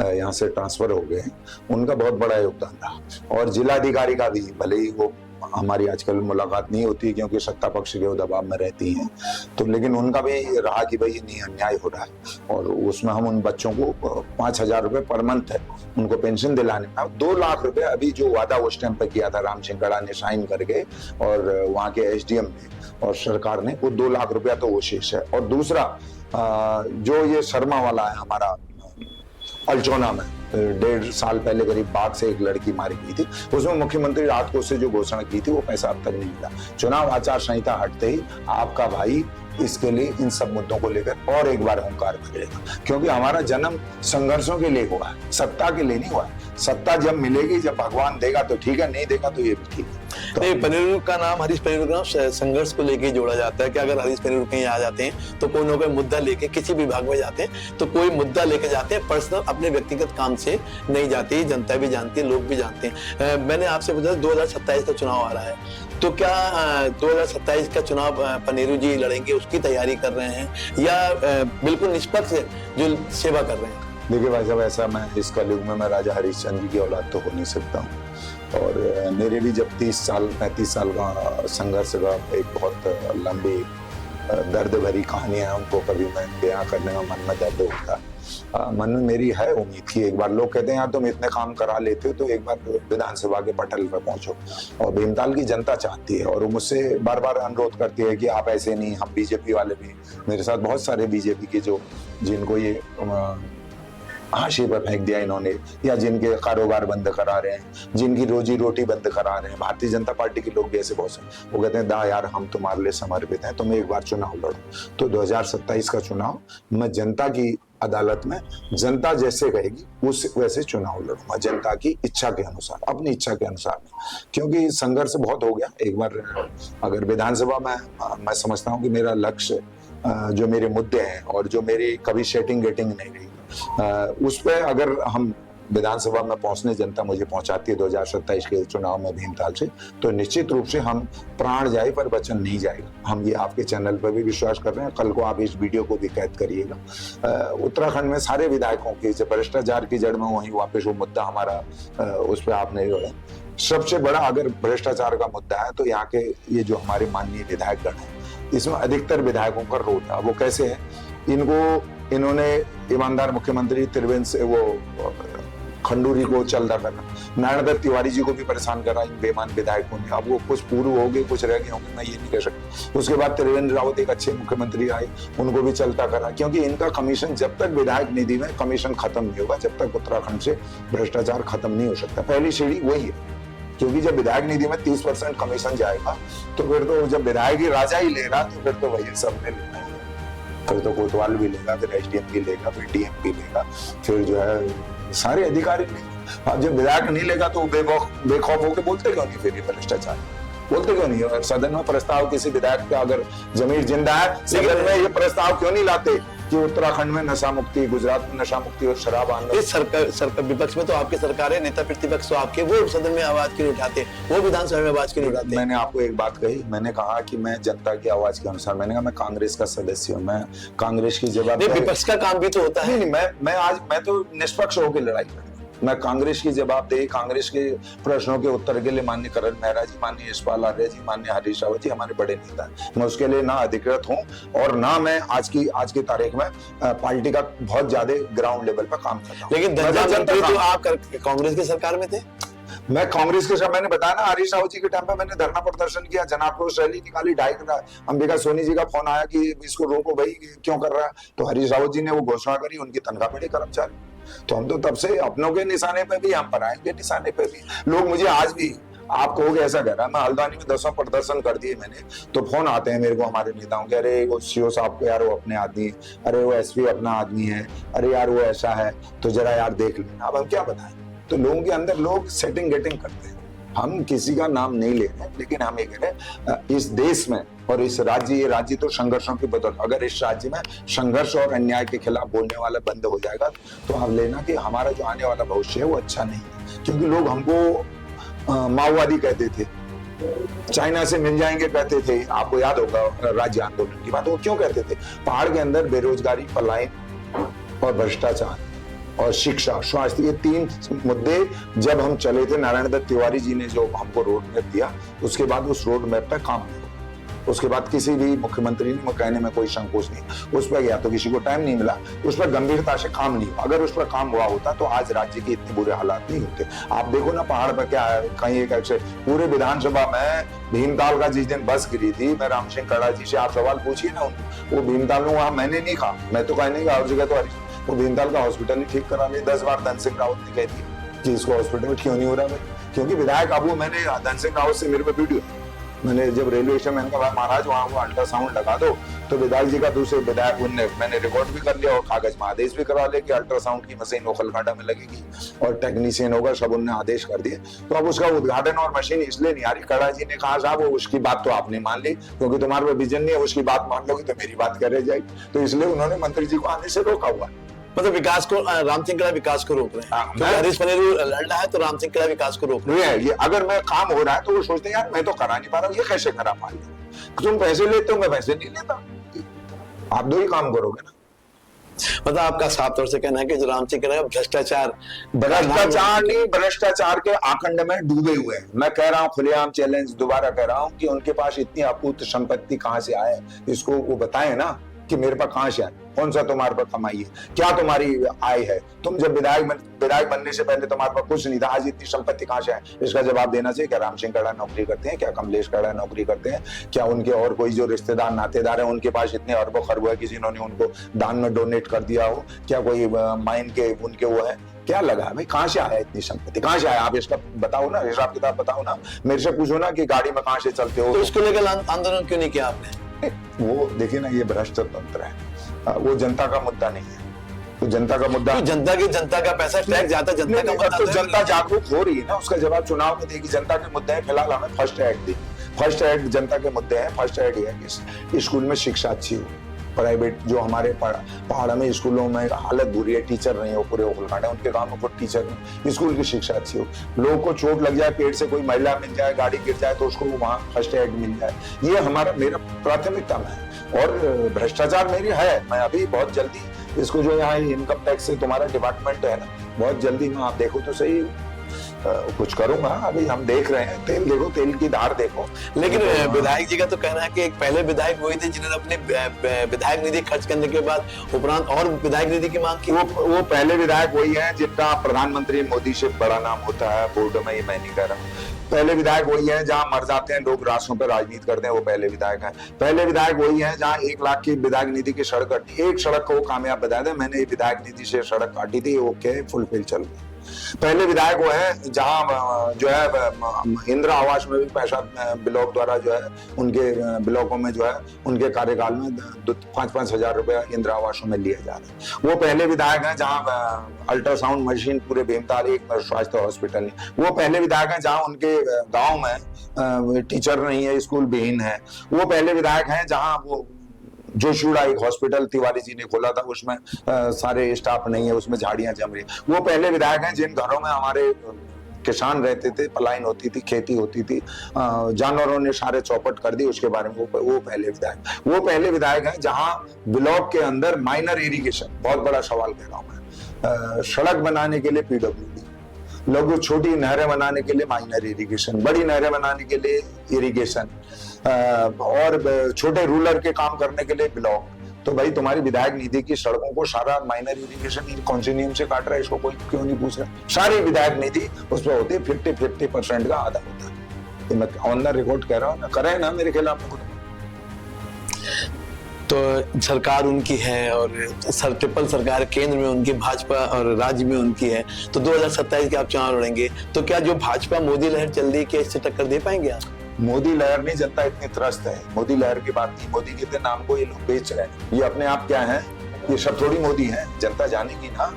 [SPEAKER 2] यहाँ से ट्रांसफर हो गए, उनका बहुत बड़ा योगदान रहा। और जिलाधिकारी का भी, भले ही वो हमारी आजकल मुलाकात नहीं होती क्योंकि सत्ता पक्ष के दबाव में रहती हैं, तो लेकिन उनका भी रहा कि भाई ये अन्याय हो रहा है, और उसमें हम उन बच्चों को 5000 रुपए पर मंथ है उनको पेंशन दिलाने में। 2 लाख रुपए अभी जो वादा उस टाइम पे किया था राम सिंह कड़ा ने साइन करके, और वहाँ के एसडीएम ने और सरकार ने, वो 2 लाख रुपया तो वो शेष है। और दूसरा जो ये शर्मा वाला है हमारा अल्चोना में 1.5 साल पहले करीब बाघ से एक लड़की मारी गई थी, उसमें मुख्यमंत्री राहत कोष से जो घोषणा की थी वो पैसा अब तक नहीं मिला। चुनाव आचार संहिता हटते ही आपका भाई इसके लिए इन सब मुद्दों को लेकर और एक बार हुंकार भरेगा, क्योंकि हमारा जन्म संघर्षों के लिए हुआ है, सत्ता के लिए नहीं हुआ है। सत्ता जब मिलेगी, जब भगवान देगा तो ठीक है, नहीं देगा तो ये भी ठीक है।
[SPEAKER 1] नहीं, पनेरू का नाम, हरीश पनेरू का नाम संघर्ष को लेके जोड़ा जाता है कि अगर हरीश पनेरू कहीं आ जाते हैं तो कोई ना कोई मुद्दा लेके किसी विभाग में जाते हैं तो कोई मुद्दा लेके जाते हैं, पर्सनल अपने व्यक्तिगत काम से नहीं जाती, जनता भी जानती है, लोग भी जानते हैं। मैंने आपसे पूछा 2027 का चुनाव आ रहा है, तो क्या 2027 का चुनाव पनेरू जी लड़ेंगे, उसकी तैयारी कर रहे हैं या बिल्कुल निष्पक्ष जो सेवा कर रहे हैं?
[SPEAKER 2] देखिए भाई साहब, ऐसा मैं इस कलयुग में मैं राजा हरिश्चंद्र जी की औलाद तो हो नहीं सकता हूँ, और मेरे भी जब 30 साल 35 साल का संघर्ष का एक बहुत लंबी दर्द भरी कहानी है, उनको कभी मैं बयां करने में मन में दर्द होता। मन में मेरी है उम्मीद की एक बार, लोग कहते हैं यार तुम इतने काम करा लेते हो तो एक बार विधानसभा के पटल पर पहुंचो, और भीमताल की जनता चाहती है और वो मुझसे बार बार अनुरोध करती है कि आप ऐसे नहीं, हम बीजेपी वाले भी, मेरे साथ बहुत सारे बीजेपी के जो जिनको ये हाशिए पर फेंक दिया इन्होंने, या जिनके कारोबार बंद करा रहे हैं, जिनकी रोजी रोटी बंद करा रहे हैं, भारतीय जनता पार्टी के लोग भी ऐसे बहुत से, वो कहते हैं दा यार हम तुम्हारे लिए समर्पित हैं, तुम एक बार चुनाव लड़ो। तो 2027 का चुनाव मैं जनता की अदालत में जनता जैसे कहेगी उस वैसे चुनाव लड़ूंगा, जनता की इच्छा के अनुसार, अपनी इच्छा के अनुसार, क्योंकि संघर्ष बहुत हो गया। एक बार अगर विधानसभा में मैं समझता हूँ कि मेरा लक्ष्य जो मेरे मुद्दे हैं और जो मेरी कभी सेटिंग गेटिंग नहीं रही, उस पर अगर हम विधानसभा में पहुंचने जनता मुझे पहुंचाती है 2027 के चुनाव में भीमताल से, तो निश्चित रूप से हम प्राण जाए पर वचन नहीं जाएगा। हम ये आपके चैनल पर भी विश्वास कर रहे हैं, कल को आप इस वीडियो को भी कैद करिएगा। उत्तराखंड में सारे विधायकों की जो भ्रष्टाचार की जड़ में वहीं वापस वो मुद्दा हमारा, उस पर आपने जो है सबसे बड़ा अगर भ्रष्टाचार का मुद्दा है तो यहाँ के ये जो हमारे माननीय विधायकगण है, इसमें अधिकतर विधायकों का रोल है। वो कैसे है, इन्होंने ईमानदार मुख्यमंत्री त्रिवेंद्र से वो खंडूरी को चलता करना, नारायण दत्त तिवारी जी को भी परेशान करा इन बेईमान विधायकों ने। अब वो कुछ पूर्व हो गए, कुछ रह गए होंगे, मैं ये नहीं कह सकता। उसके बाद त्रिवेंद्र रावत एक अच्छे मुख्यमंत्री आए, उनको भी चलता करा, क्योंकि इनका कमीशन जब तक विधायक निधि में कमीशन खत्म नहीं होगा, जब तक उत्तराखंड से भ्रष्टाचार खत्म नहीं हो सकता। पहली सीढ़ी वही है, क्योंकि जब विधायक निधि में 30% कमीशन जाएगा तो फिर तो जब विधायक ही राजा ही ले रहा तो फिर तो वही सबने लेना है, फिर तो कोतवाल भी लेगा, फिर एसडीएम भी लेगा, फिर डीएम भी लेगा, फिर जो है सारे अधिकारी लेंगे। अब जब विधायक नहीं लेगा तो बेखौफ होकर बोलते क्यों नहीं, फिर ये भ्रष्टाचार बोलते क्यों नहीं? और सदन में प्रस्ताव किसी विधायक का अगर जमीर जिंदा है, सदन में ये प्रस्ताव क्यों नहीं लाते कि उत्तराखंड में नशा मुक्ति, गुजरात में नशा मुक्ति और शराब आंदोलन?
[SPEAKER 1] इस सरकार विपक्ष में तो आपकी सरकार है, नेता प्रतिपक्ष तो आपके, वो सदन में आवाज क्यों उठाते, वो विधानसभा में आवाज क्यों उठाते?
[SPEAKER 2] मैंने आपको एक बात कही, मैंने कहा कि मैं जनता की आवाज के अनुसार, मैंने कहा मैं कांग्रेस का सदस्य हूँ, मैं कांग्रेस की जवाबदारी,
[SPEAKER 1] विपक्ष का काम भी तो होता है।
[SPEAKER 2] नहीं, मैं तो निष्पक्ष होकर लड़ाई लड़, मैं कांग्रेस की जवाबदेही, कांग्रेस के प्रश्नों के उत्तर के लिए माननीय करण मेहरा जी, माननीय यशपाल आर्य जी, माननीय हरीश रावत जी हमारे बड़े नेता हैं, मैं उसके लिए ना अधिकृत हूं और ना मैं आज की तारीख में पार्टी का बहुत ज्यादा ग्राउंड लेवल पर काम कर रहा हूं।
[SPEAKER 1] लेकिन तो आप कांग्रेस की सरकार में थे।
[SPEAKER 2] मैं कांग्रेस के साथ, मैंने बताया ना, हरीश रावत जी के टाइम पे मैंने धरना प्रदर्शन किया, जनाक्रोश रैली निकाली, 2.5 अंबिका सोनी जी का फोन आया कि इसको रोको भाई, क्यों कर रहा है, तो हरीश रावत जी ने वो घोषणा करी, उनकी तनख्वाह बढ़ी कर्मचारी, तो हम तो तब से अपनों के निशाने पे भी, हम पर आएंगे निशाने पे भी। लोग मुझे आज भी, आप कहोगे ऐसा कह रहा है, मैं हल्द्वानी में 10 प्रदर्शन कर दिए मैंने, तो फोन आते हैं मेरे को हमारे नेताओं के, अरे वो सीओ साहब को यार वो अपने आदमी, अरे वो एसपी अपना आदमी है, अरे यार वो ऐसा है, तो जरा यार देख लेना। अब हम क्या बताएं, तो लोगों के अंदर लोग सेटिंग गेटिंग करते हैं। हम किसी का नाम नहीं ले रहे, लेकिन हम ये कह रहे हैं इस देश में और इस राज्य, ये राज्य तो संघर्षों की बदौलत, अगर इस राज्य में संघर्ष और अन्याय के खिलाफ बोलने वाला बंद हो जाएगा तो आप लेना कि हमारा जो आने वाला भविष्य है वो अच्छा नहीं है। क्योंकि लोग हमको माओवादी कहते थे, चाइना से मिल जाएंगे कहते थे, आपको याद होगा राज्य आंदोलन की बात, वो क्यों कहते थे? पहाड़ के अंदर बेरोजगारी, पलायन और भ्रष्टाचार और शिक्षा, स्वास्थ्य, ये 3 मुद्दे जब हम चले थे, नारायण दत्त तिवारी जी ने जो हमको रोड मैप दिया, उसके बाद उस रोड मैप पर काम किया उसके बाद किसी भी मुख्यमंत्री ने कहने में कोई संकोच नहीं, उस पर या तो किसी को टाइम नहीं मिला, उस पर गंभीरता से काम नहीं हुआ। अगर उस पर काम हुआ होता तो आज राज्य के इतने बुरे हालात नहीं होते। आप देखो ना पहाड़ पर क्या है, कहीं एक अक्षर पूरे विधानसभा में भीमताल का जिस दिन बस गिरी थी, मैं राम सिंह कड़ा जी से आप सवाल पूछिए ना उनको, वो भीमताल में वहां मैंने नहीं कहा, मैं तो कहने का हर जगह तो वो भीमताल का हॉस्पिटल ही ठीक करा ले। 10 बार धन सिंह रावत ने कह दिया कि इसको हॉस्पिटल में क्यों नहीं हो रहा भाई, क्योंकि विधायक अब वो मैंने धन सिंह रावत से मेरे पे वीडियो, मैंने जब रेलवे स्टेशन मैंने कहा महाराज वहां वो अल्ट्रासाउंड लगा दो, तो विधायक जी का दूसरे विधायक उनने मैंने रिकॉर्ड भी कर लिया और कागज में आदेश भी करवा ले कि अल्ट्रासाउंड की मशीन ओखलकांडा में लगेगी और टेक्नीशियन होगा, सब उनने आदेश कर दिए। तो अब उसका उद्घाटन और मशीन इसलिए नहीं आ रही, कड़ा जी ने कहा साहब वो उसकी बात तो आपने मान ली, क्योंकि तुम्हारे पे विजन नहीं है, उसकी बात मान लोगे तो मेरी बात कर रह जाएगी, तो इसलिए उन्होंने मंत्री जी को आने से रोका हुआ।
[SPEAKER 1] मतलब विकास को, राम सिंह कड़ा विकास को रोक रहे हैं, क्योंकि हरीश पनेरू लड़ रहा है तो राम सिंह कड़ा विकास को रोक रहे हैं।
[SPEAKER 2] ये अगर मैं काम हो रहा है तो वो सोचते हैं यार मैं तो करा नहीं पा रहा हूँ, ये कैसे करा पा रही हूँ, तुम पैसे लेते हो मैं पैसे नहीं लेता, आप दो ही काम करोगे ना।
[SPEAKER 1] मतलब आपका साफ तौर से कहना है कि जो राम सिंह कड़ा भ्रष्टाचार
[SPEAKER 2] नहीं, भ्रष्टाचार के आखंड में डूबे हुए हैं। मैं कह रहा हूँ खुलेआम चैलेंज दोबारा कह रहा हूँ कि उनके पास इतनी अपूर्त संपत्ति कहाँ से आए, इसको वो बताएं ना कि मेरे पास कहां से आए, कौन सा तुम्हारे पास कमाई है, क्या तुम्हारी आय है, तुम जब विधायक बनने से पहले तुम्हारे पास कुछ नहीं था, आज इतनी संपत्ति कहां से आए, इसका जवाब देना चाहिए। क्या राम सिंह कड़ा नौकरी करते हैं, क्या कमलेश कड़ा नौकरी करते हैं, क्या उनके और कोई जो रिश्तेदार नातेदार है उनके पास इतने अरबों खरबों है कि जिन्होंने उनको दान में डोनेट कर दिया हो, क्या कोई माइन के उनके वो है, क्या लगा भाई कहां से आया इतनी संपत्ति, कहां से आया, आप इसका बताओ ना, हिसाब किताब बताओ ना, मेरे से पूछो ना कि गाड़ी में कहां से चलते हो।
[SPEAKER 1] तो इसको लेकर आंदोलन क्यों नहीं किया आपने?
[SPEAKER 2] वो देखिए ना, ये भ्रष्ट तंत्र है, वो जनता का मुद्दा नहीं है, तो जनता का मुद्दा
[SPEAKER 1] तो जनता का पैसा टैक्स जाता, जनता का मुद्दा
[SPEAKER 2] तो जनता जागरूक हो रही है ना, उसका जवाब चुनाव में देगी। जनता के मुद्दे हैं, फिलहाल हमें फर्स्ट एड दी, फर्स्ट एड जनता के मुद्दे हैं। फर्स्ट एड ये है कि स्कूल में शिक्षा अच्छी हो, प्राइवेट जो हमारे पहाड़ में स्कूलों में हालत बुरी है, टीचर नहीं हो, पूरे ओखलकांडा उनके गांव में खुद टीचर नहीं, स्कूल की शिक्षा अच्छी हो, लोगों को चोट लग जाए, पेट से कोई महिला मिल जाए, गाड़ी गिर जाए तो उसको वहां फर्स्ट एड मिल जाए, ये हमारा मेरा प्राथमिकता में है। और भ्रष्टाचार मेरी है, मैं अभी बहुत जल्दी इसको जो यहाँ इनकम टैक्स से तुम्हारा डिपार्टमेंट है ना, बहुत जल्दी मैं आप देखो तो सही कुछ करूंगा। अभी हम देख रहे हैं, तेल देखो, तेल की धार देखो।
[SPEAKER 1] लेकिन विधायक जी का तो कहना है कि एक पहले विधायक वही थे जिन्होंने अपने विधायक निधि खर्च करने के बाद उपरांत और विधायक निधि की मांग की।
[SPEAKER 2] वो पहले विधायक वही है जिनका प्रधानमंत्री मोदी से बड़ा नाम होता है बोर्ड में, ये मैं नहीं कह रहा हूँ। पहले विधायक वही है जहां मर जाते हैं लोग, रास्तों पर राजनीति करते हैं, वो पहले विधायक है। पहले विधायक वही है जहां 1 लाख की विधायक निधि की सड़क कटी, एक सड़क को वो कामयाब बता दे, मैंने विधायक निधि से सड़क काटी थी, ओके फुलफिल चल गई। पहले विधायक वो है जहां जो है इंदिरा आवास में भी पैसा ब्लॉक द्वारा जो है उनके ब्लॉकों में जो है उनके कार्यकाल में 5-5 हजार रुपया इंदिरा आवासों में लिए जा रहे हैं। वो पहले विधायक हैं जहां अल्ट्रासाउंड मशीन पूरे भीमताल एक स्वास्थ्य हॉस्पिटल नहीं। वो पहले विधायक हैं जहां उनके गाँव में टीचर नहीं है, स्कूल विहीन है। वो पहले विधायक हैं जहां वो जोशीड़ा एक हॉस्पिटल तिवारी जी ने खोला था, उसमें सारे स्टाफ नहीं है, उसमें झाड़ियां जम रही है। वो पहले विधायक हैं जिन घरों में हमारे किसान रहते थे, पलायन होती थी, खेती होती थी, जानवरों ने सारे चौपट कर दी, उसके बारे में वो पहले विधायक। वो पहले विधायक हैं जहां ब्लॉक के अंदर माइनर इरिगेशन, बहुत बड़ा सवाल कह रहा हूं मैं, सड़क बनाने के लिए पीडब्ल्यूडी, लघु छोटी नहरें बनाने के लिए माइनर इरिगेशन, बड़ी नहरें बनाने के लिए इरिगेशन, और छोटे रूलर के काम करने के लिए ब्लॉक। तो भाई तुम्हारी विधायक निधि की सड़कों को सारा माइनर इरिगेशन कौन से नियम से काट रहा है, इसको कोई क्यों नहीं पूछ रहा? सारी विधायक निधि उस पर होती है 50% का आधा होता है। तो मैं ऑन द रिकॉर्ड कह रहा हूँ ना, करे ना मेरे खिलाफ।
[SPEAKER 1] तो सरकार उनकी है और ट्रिपल सरकार केंद्र में उनकी भाजपा और राज्य में उनकी है, तो 2027 के आप चुनाव लड़ेंगे, तो क्या जो भाजपा मोदी लहर चल रही है इससे टक्कर दे पाएंगे आप?
[SPEAKER 2] मोदी लहर नहीं, जनता इतनी त्रस्त है, मोदी लहर की बात नहीं। मोदी के नाम को ये लोग बेच रहे हैं, ये अपने आप क्या है, ये सब थोड़ी मोदी है, जनता जानेगी ना।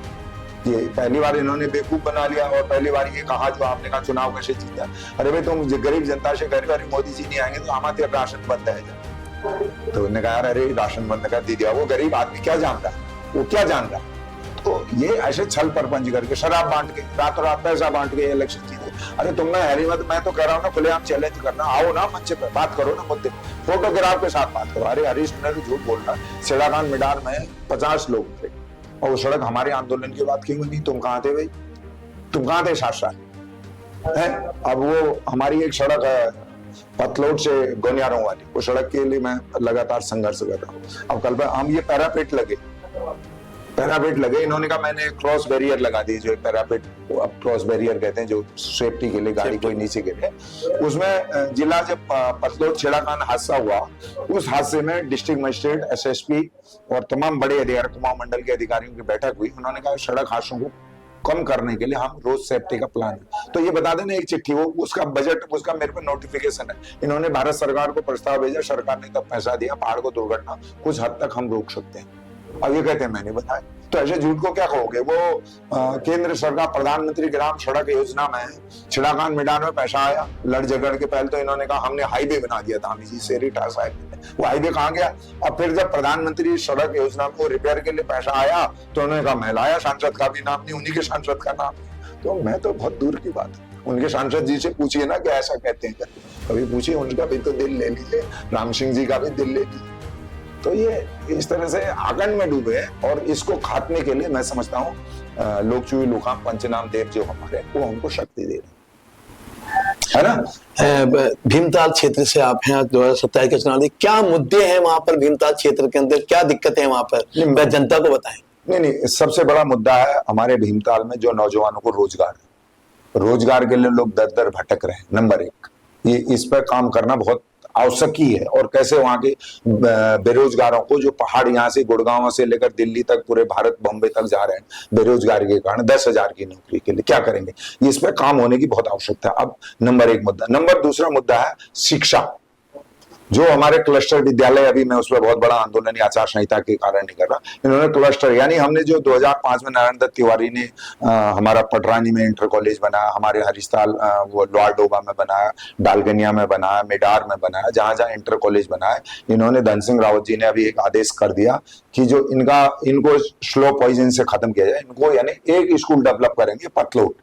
[SPEAKER 2] ये पहली बार इन्होंने बेवकूफ बना लिया और पहली बार ये कहा जो आपने कहा चुनाव कैसे जीता। अरे भाई तुम गरीब जनता से कह रहे हो मोदी जी नहीं आएंगे तो हमारे राशन बंद है, तो उन्होंने कहा अरे राशन बंद कर दी दिया। वो गरीब आदमी क्या जान रहा, वो क्या जान रहा? तो ये ऐसे छल परपंच करके, शराब बांट के, रातों रात पैसा बांट के इलेक्शन जीते। अरे तुम ना हैरी मत, मैं तो कह रहा हूँ ना खुलेआम चैलेंज करना, आओ ना मंच पे बात करो ना, मुद्दे फोटोग्राफ के साथ बात करो। अरे हरीश ने झूठ बोल रहा है, सेड़ाखान मैदान में 50 लोग थे और वो सड़क हमारे आंदोलन की बात क्यों बनी? तुम कहाँ थे भाई, तुम कहाँ थे 7 साल है? अब वो हमारी एक सड़क है पतलोट से गोनियारों वाली, वो सड़क के लिए मैं लगातार संघर्ष कर रहा हूँ। अब कल हम ये पैरापेट लगे, इन्होंने कहा मैंने क्रॉस बैरियर लगा दी, जो पैरापेट अब क्रॉस बैरियर कहते हैं, जो सेफ्टी के लिए गाड़ी कोई नीचे गिरे। उसमें जिला जब पतलोट छेड़ाखान हादसा हुआ, उस हादसे में डिस्ट्रिक्ट मजिस्ट्रेट, एसएसपी और तमाम बड़े अधिकारी, कुमाऊं मंडल के अधिकारियों की बैठक हुई। उन्होंने कहा सड़क हादसों को कम करने के लिए हम रोड सेफ्टी का प्लान है। तो ये बता देना एक चिट्ठी, वो उसका बजट, उसका मेरे पे नोटिफिकेशन है। इन्होंने भारत सरकार को प्रस्ताव भेजा, सरकार ने तब पैसा दिया, पहाड़ को दुर्घटना कुछ हद तक हम रोक सकते हैं। अब ये कहते हैं मैंने बताया, तो ऐसे झूठ को क्या कहोगे। वो केंद्र सरकार प्रधानमंत्री ग्राम सड़क योजना में छिड़ाखान मैदान में पैसा आया, लड़ झगड़ के पहले तो इन्होंने कहा हमने हाईवे बना दिया था, जी से रिटास हाईवे, वो हाईवे कहाँ गया। अब फिर जब प्रधानमंत्री सड़क योजना को रिपेयर के लिए पैसा आया तो उन्होंने कहा मैं लाया, सांसद का भी नाम नहीं, उन्हीं के सांसद का नाम। तो मैं तो बहुत दूर की बात है, उनके सांसद जी से पूछिए ना कि ऐसा कहते हैं, कभी पूछिए, उनका भी तो दिल ले लीजिए, राम सिंह जी का भी दिल ले लीजिए। तो ये इस तरह से आगंड में डूबे हैं, और इसको खात्मे के लिए मैं समझता हूँ लोक चुई लुकाम पंचनाम देव जो हमारे, वो हमको शक्ति दे रहे हैं, है ना।
[SPEAKER 1] भीमताल क्षेत्र से आप हैं, 2027 के चुनाव, क्या मुद्दे हैं वहां पर भीमताल क्षेत्र के अंदर, क्या दिक्कतें हैं वहां पर, मैं जनता को बताएं।
[SPEAKER 2] नहीं, सबसे बड़ा मुद्दा है हमारे भीमताल में जो नौजवानों को रोजगार के लिए लोग दर दर भटक रहे हैं। नंबर एक, ये इस पर काम करना बहुत आवश्यक ही है। और कैसे वहां के बेरोजगारों को, जो पहाड़ यहाँ से गुड़गांव से लेकर दिल्ली तक, पूरे भारत बॉम्बे तक जा रहे हैं बेरोजगारी के कारण, 10,000 की नौकरी के लिए क्या करेंगे, इस पर काम होने की बहुत आवश्यकता है। अब नंबर एक मुद्दा। नंबर दूसरा मुद्दा है शिक्षा। जो हमारे क्लस्टर विद्यालय, अभी मैं उस पर बहुत बड़ा आंदोलन आचार संहिता के कारण नहीं कर रहा, इन्होंने क्लस्टर, यानी हमने जो 2005 में नारायण दत्त तिवारी ने हमारा पटरानी में इंटर कॉलेज बनाया, हमारे हरिस्ताल वो लोअर डोबा में बनाया, डालगनिया में बनाया, मेडार में बनाया, जहां जहां इंटर कॉलेज बनाया, इन्होंने धन सिंह रावत जी ने अभी एक आदेश कर दिया कि जो इनको स्लो पॉइजन से खत्म किया जाए। इनको यानी एक स्कूल डेवलप करेंगे पतलोट,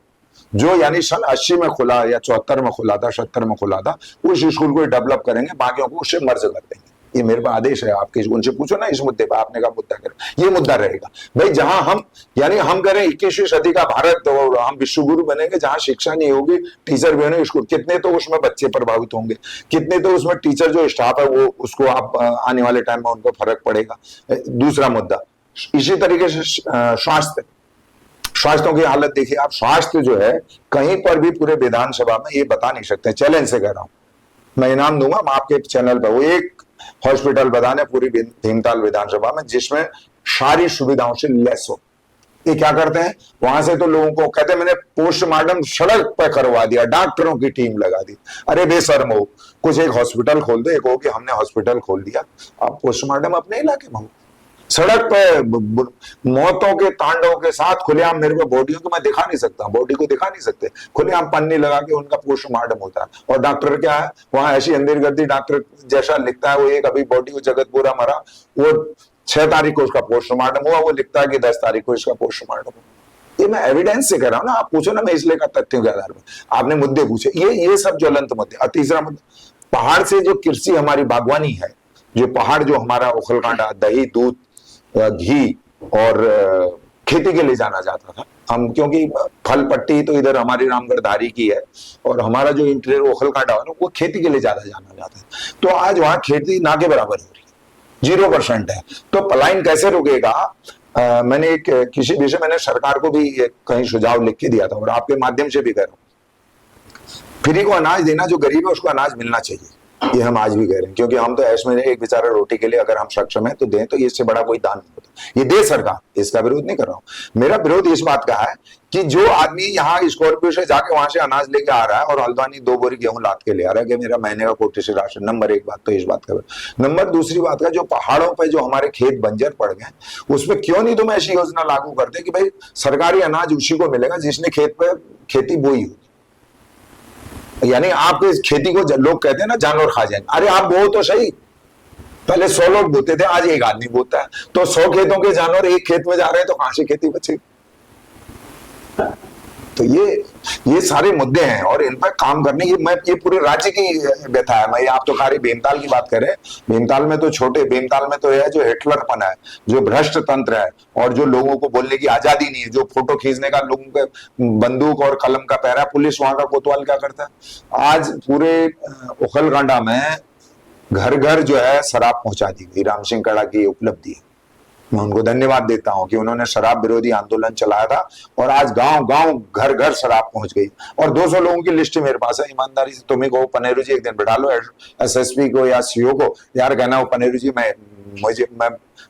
[SPEAKER 2] जो यानी सन 80 में खुला या 74 में खुला था, 70 में खुला था, उस स्कूल को डेवलप करेंगे, बाकियों को उससे मर्ज कर देंगे। ये मेरे पास आदेश है, आपके उनसे पूछो ना इस मुद्दे पर, आपने कहा मुद्दा करें, ये मुद्दा रहेगा भाई। जहां हम यानी हम करें 21वीं सदी का भारत, और हम विश्वगुरु बनेंगे, जहां शिक्षा नहीं होगी, टीचर भी होने स्कूल, कितने तो उसमें बच्चे प्रभावित होंगे, कितने तो उसमें टीचर जो स्टाफ है वो, उसको आप आने वाले टाइम में उनको फर्क पड़ेगा। दूसरा मुद्दा इसी तरीके से स्वास्थ्य की हालत देखिए आप। स्वास्थ्य जो है कहीं पर भी पूरे विधानसभा में ये बता नहीं सकते, चैलेंज से कह रहा हूं, मैं इनाम दूंगा मैं आपके चैनल पर, वो एक हॉस्पिटल बताने पूरी भीमताल विधानसभा में जिसमें सारी सुविधाओं से लेस हो। ये क्या करते हैं, वहां से तो लोगों को कहते हैं मैंने पोस्टमार्टम सड़क पर करवा दिया, डॉक्टरों की टीम लगा दी। अरे बेशर्म हो, कुछ एक हॉस्पिटल खोल दो, एक हो कि हमने हॉस्पिटल खोल दिया, आप पोस्टमार्टम अपने इलाके में हो। सड़क पे मौतों के तांडव के साथ खुलेआम मेरे को बॉडियों को मैं दिखा नहीं सकता, बॉडी को दिखा नहीं सकते, खुलेआम पन्नी लगा के उनका पोस्टमार्टम होता है। और डॉक्टर क्या है, वहां ऐसी अंधेर गर्दी, डॉक्टर जैसा लिखता है वो, एक अभी बॉडी को जगतपुरा मरा, वो 6 तारीख को उसका पोस्टमार्टम हुआ, वो लिखता है कि 10 तारीख को इसका पोस्टमार्टम हुआ। ये मैं एविडेंस से कह रहा हूँ ना, आप पूछो ना, मैं इसलिए का तथ्यों के आधार पर आपने मुद्दे पूछे, ये सब ज्वलंत मुद्दे। और तीसरा मुद्दा, पहाड़ से जो कृषि हमारी बागवानी है, जो पहाड़ जो हमारा उखलकांडा, दही, दूध, घी और खेती के लिए जाना जाता था, हम क्योंकि फल पट्टी तो इधर हमारी रामगढ़ धारी की है, और हमारा जो इंटीरियर ओखलकांडा है वो खेती के लिए ज्यादा जाना जाता है। तो आज वहां खेती ना के बराबर हो रही है, 0% है। तो पलायन कैसे रुकेगा। मैंने एक किसी विषय मैंने सरकार को भी कहीं सुझाव लिख के दिया था, और आपके माध्यम से भी कह रहा हूं, फ्री को अनाज देना, जो गरीब है उसको अनाज मिलना चाहिए, ये हम आज भी कह रहे हैं। क्योंकि हम तो ऐसे में एक बेचारा रोटी के लिए अगर हम सक्षम है तो दें, तो इससे बड़ा कोई दान नहीं होता, ये दे सरकार, इसका विरोध नहीं कर रहा हूं। मेरा विरोध इस बात का है कि जो आदमी यहाँ स्कॉर्पियो से जाके वहां से अनाज लेके आ रहा है, और हल्द्वानी 2 बोरी गेहूं लाद के ले आ रहा है कि मेरा महीने का कोटे से राशन, नंबर एक बात तो इस बात का। नंबर दूसरी बात का, जो पहाड़ों पर जो हमारे खेत बंजर पड़ गए, उसमें क्यों नहीं तुम ऐसी योजना लागू करते कि भाई सरकारी अनाज उसी को मिलेगा जिसने खेत पे खेती बोई होगी। यानी आप इस खेती को लोग कहते हैं ना जानवर खा जाएंगे, अरे आप बो तो सही, पहले 100 लोग बोते थे, आज एक आदमी बोता है, तो 100 खेतों के जानवर एक खेत में जा रहे हैं, तो कहां से खेती बचेगी। तो ये ये सारे मुद्दे हैं और इन पर काम करने की ये पूरे राज्य की व्यथा है। मैं आप तो खाली भीमताल की बात करें, भीमताल में तो छोटे भीमताल में तो है जो हिटलरपन है, जो भ्रष्ट तंत्र है और जो लोगों को बोलने की आजादी नहीं है, जो फोटो खींचने का लोगों के बंदूक और कलम का पहरा, पुलिस वहां का कोतवाल क्या करता है। आज पूरे उखलकांडा में घर घर जो है शराब पहुंचा दी गई। राम सिंह कड़ा की उपलब्धि है, मैं उनको धन्यवाद देता हूं कि उन्होंने शराब विरोधी आंदोलन चलाया था और आज गांव गांव घर घर शराब पहुंच गई। और 200 लोगों की लिस्ट मेरे पास है, ईमानदारी से तुम्हें को पनेरू जी एक दिन बैठा लो एसएसपी को या सीओ को, यार कहना हो पनेरू जी मैं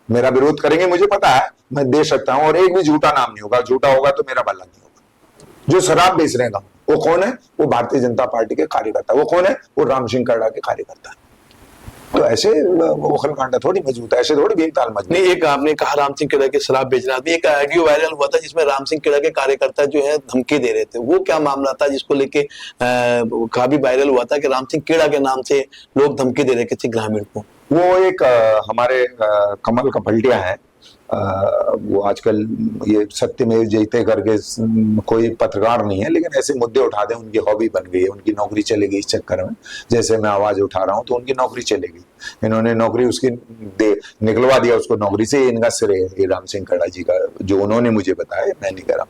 [SPEAKER 2] मेरा विरोध करेंगे, मुझे पता है मैं दे सकता हूं और एक भी झूठा नाम नहीं होगा, झूठा होगा तो मेरा भला नहीं होगा। जो शराब बेच रहे हैं वो कौन है? वो भारतीय जनता पार्टी के कार्यकर्ता। वो कौन है? वो राम सिंह कड़ा के कार्यकर्ता। तो ऐसे उखलकांडा थोड़ी मजबूत है, ऐसे थोड़ी भीमताल मजबूत।
[SPEAKER 1] नहीं, एक आपने कहा राम सिंह खेड़ा के शराब बेचना, एक ऑडियो वायरल हुआ था जिसमें राम सिंह खेड़ा के कार्यकर्ता जो है धमकी दे रहे थे, वो क्या मामला था जिसको लेके काफी वायरल हुआ था कि राम सिंह खेड़ा के नाम से लोग धमकी दे रहे किसी ग्रामीण को?
[SPEAKER 2] वो एक हमारे कमल कपलटिया है, वो आजकल ये सत्यमेव जयते करके कोई पत्रकार नहीं है, लेकिन ऐसे मुद्दे उठा दे उनकी हॉबी बन गई है, उनकी नौकरी चली गई इस चक्कर में। जैसे मैं आवाज उठा रहा हूं तो उनकी नौकरी चली गई, इन्होंने नौकरी उसकी निकलवा दिया उसको नौकरी से। इनका श्रेय है राम सिंह कड़ा जी का, जो उन्होंने मुझे बताया, मैं नहीं करा।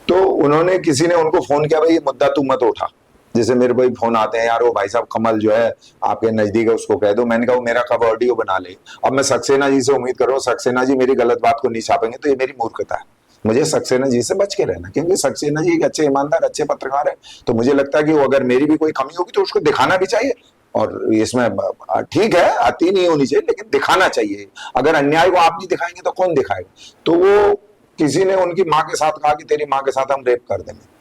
[SPEAKER 2] तो उन्होंने किसी ने उनको फोन किया, भाई ये मुद्दा तू मत उठा। जैसे मेरे भाई फोन आते हैं, यार वो भाई साहब कमल जो है आपके नजदीक है उसको कह दो। मैंने कहा वो मेरा कब ऑडियो बना ले। अब मैं सक्सेना जी से उम्मीद कर रहा हूँ सक्सेना जी मेरी गलत बात को नहीं छापेंगे, तो ये मेरी मूर्खता है। मुझे सक्सेना जी से बच के रहना, क्योंकि सक्सेना जी एक अच्छे ईमानदार अच्छे पत्रकार है। तो मुझे लगता है कि वो अगर मेरी भी कोई कमी होगी तो उसको दिखाना भी चाहिए, और इसमें ठीक है आती नहीं होनी चाहिए लेकिन दिखाना चाहिए। अगर अन्याय को आप नहीं दिखाएंगे तो कौन दिखाएगा? तो वो किसी ने उनकी माँ के साथ कहा कि तेरी माँ के साथ हम रेप कर देंगे,